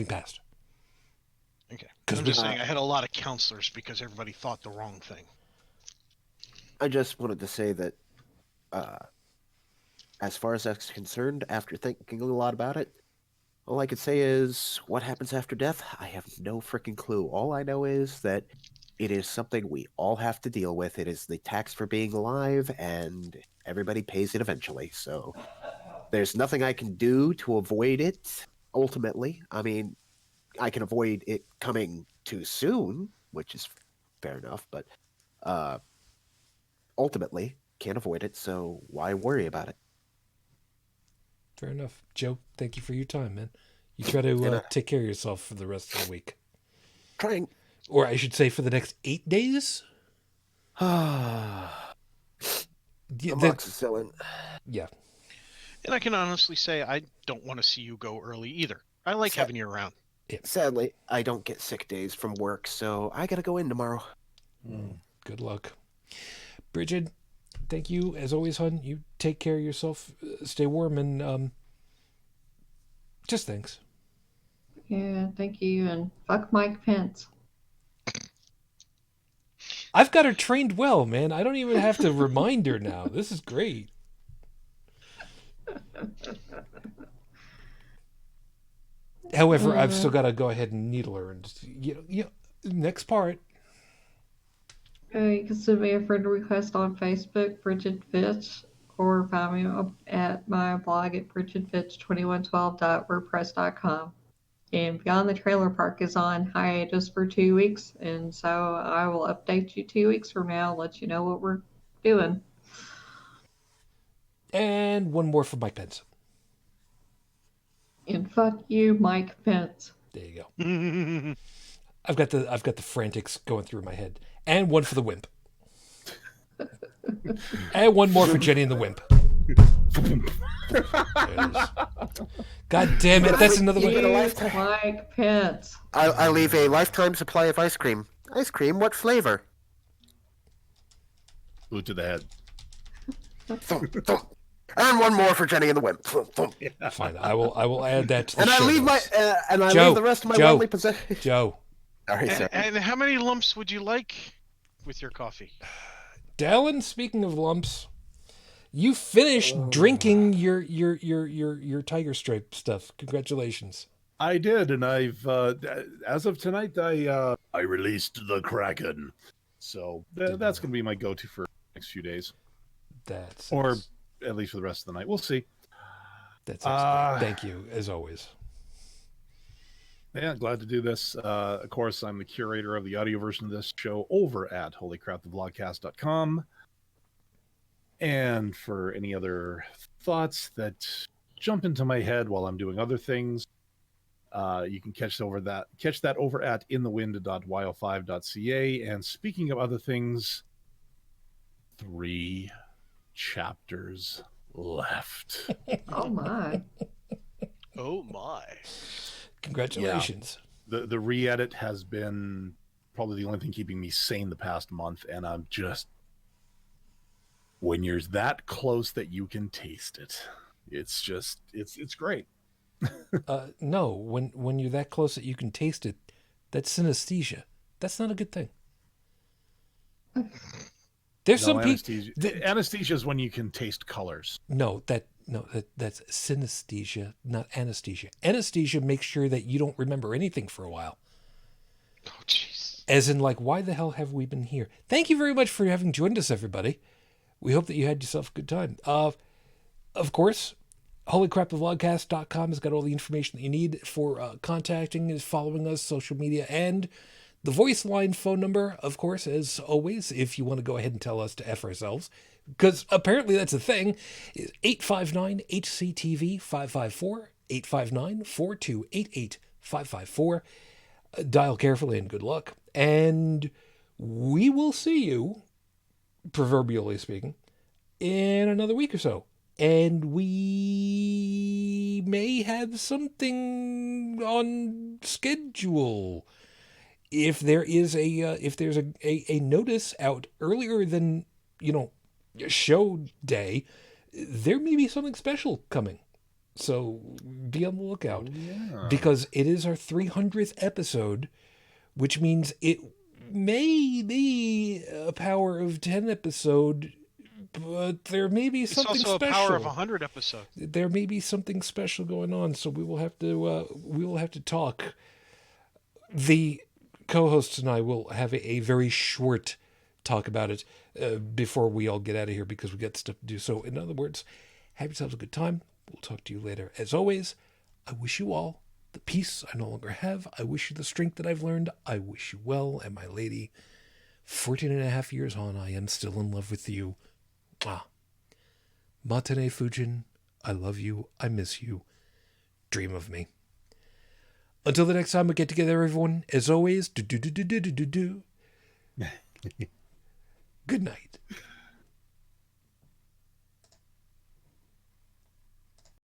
past. Okay. 'Cause I'm we- just saying I had a lot of counselors because everybody thought the wrong thing. I just wanted to say that as far as that's concerned, after thinking a lot about it, all I could say is, what happens after death? I have no freaking clue. All I know is that it is something we all have to deal with. It is the tax for being alive, and everybody pays it eventually. So there's nothing I can do to avoid it, ultimately. I mean, I can avoid it coming too soon, which is fair enough, but ultimately, can't avoid it, so why worry about it? Fair enough. Joe, thank you for your time, man. You try to take care of yourself for the rest of the week. Trying. Or I should say for the next 8 days? Amoxicillin. Yeah. And I can honestly say I don't want to see you go early either. I like having you around. Sadly, I don't get sick days from work, so I gotta go in tomorrow. Good luck. Brigid, thank you as always, hon. You take care of yourself. Stay warm and just thanks. Yeah, thank you, and fuck Mike Pence. I've got her trained well, man. I don't even have to remind her now. This is great. However, I've still got to go ahead and needle her and just, next part. You can send me a friend request on Facebook, Brigid Fitch, or find me at my blog at brigidfitch2112.wordpress.com. And Beyond the Trailer Park is on hiatus for 2 weeks, and so I will update you 2 weeks from now, let you know what we're doing. And one more for Mike Pence. And fuck you, Mike Pence. There you go. I've got the Frantics going through my head, and one for the Wimp, and one more for Jenny and the Wimp. There it is. God damn it! That's another You, one. Mike Pence. I leave a lifetime supply of ice cream. Ice cream? What flavor? Boot to the head. Thump, thump. And one more for Jenny and the Wimp. Thump, thump. Fine, I will add that to the And show I leave notes. leave the rest of my Joe, worldly possessions. Joe, All right, sir. And how many lumps would you like with your coffee? Dalan. Speaking of lumps, you finished drinking your Tiger Stripe stuff. Congratulations. I did, and I've as of tonight, I released the Kraken, so that's going to be my go-to for the next few days, or at least for the rest of the night. We'll see. That's excellent. Thank you, as always. Yeah, glad to do this. Of course, I'm the curator of the audio version of this show over at holycrapthevlogcast.com. And for any other thoughts that jump into my head while I'm doing other things, you can catch that over at inthewind.yo5.ca. And speaking of other things, 3 chapters left. Oh my. Oh my. Congratulations. Yeah. The re-edit has been probably the only thing keeping me sane the past month, and I'm just, when you're that close that you can taste it, it's just it's great. No, when you're that close that you can taste it, that's synesthesia. That's not a good thing. There's some people. Anesthesia is when you can taste colors. That's synesthesia, not anesthesia. Anesthesia makes sure that you don't remember anything for a while. Oh, jeez. As in, like, why the hell have we been here? Thank you very much for having joined us, everybody. We hope that you had yourself a good time. Of course, holycrapthevlogcast.com has got all the information that you need for contacting us, following us, social media, and the voice line phone number, of course, as always, if you want to go ahead and tell us to F ourselves, because apparently that's a thing, is 859-HCTV 554, 859-4288 554. Dial carefully and good luck. And we will see you, proverbially speaking, in another week or so. And we may have something on schedule. If there's a notice out earlier than, show day, there may be something special coming. So be on the lookout. Yeah. Because it is our 300th episode, which means it may be a Power of 10 episode, but there may be something it's also special. a Power of 100 episode. There may be something special going on, so we will have to talk. The co-hosts and I will have a very short talk about it before we all get out of here, because we got stuff to do. So in other words, have yourselves a good time. We'll talk to you later. As always, I wish you all the peace I no longer have. I wish you the strength that I've learned. I wish you well. And my lady, 14 and a half years on, I am still in love with you. Matane Fujin, I love you. I miss you. Dream of me. Until the next time we get together, everyone, as always, good night.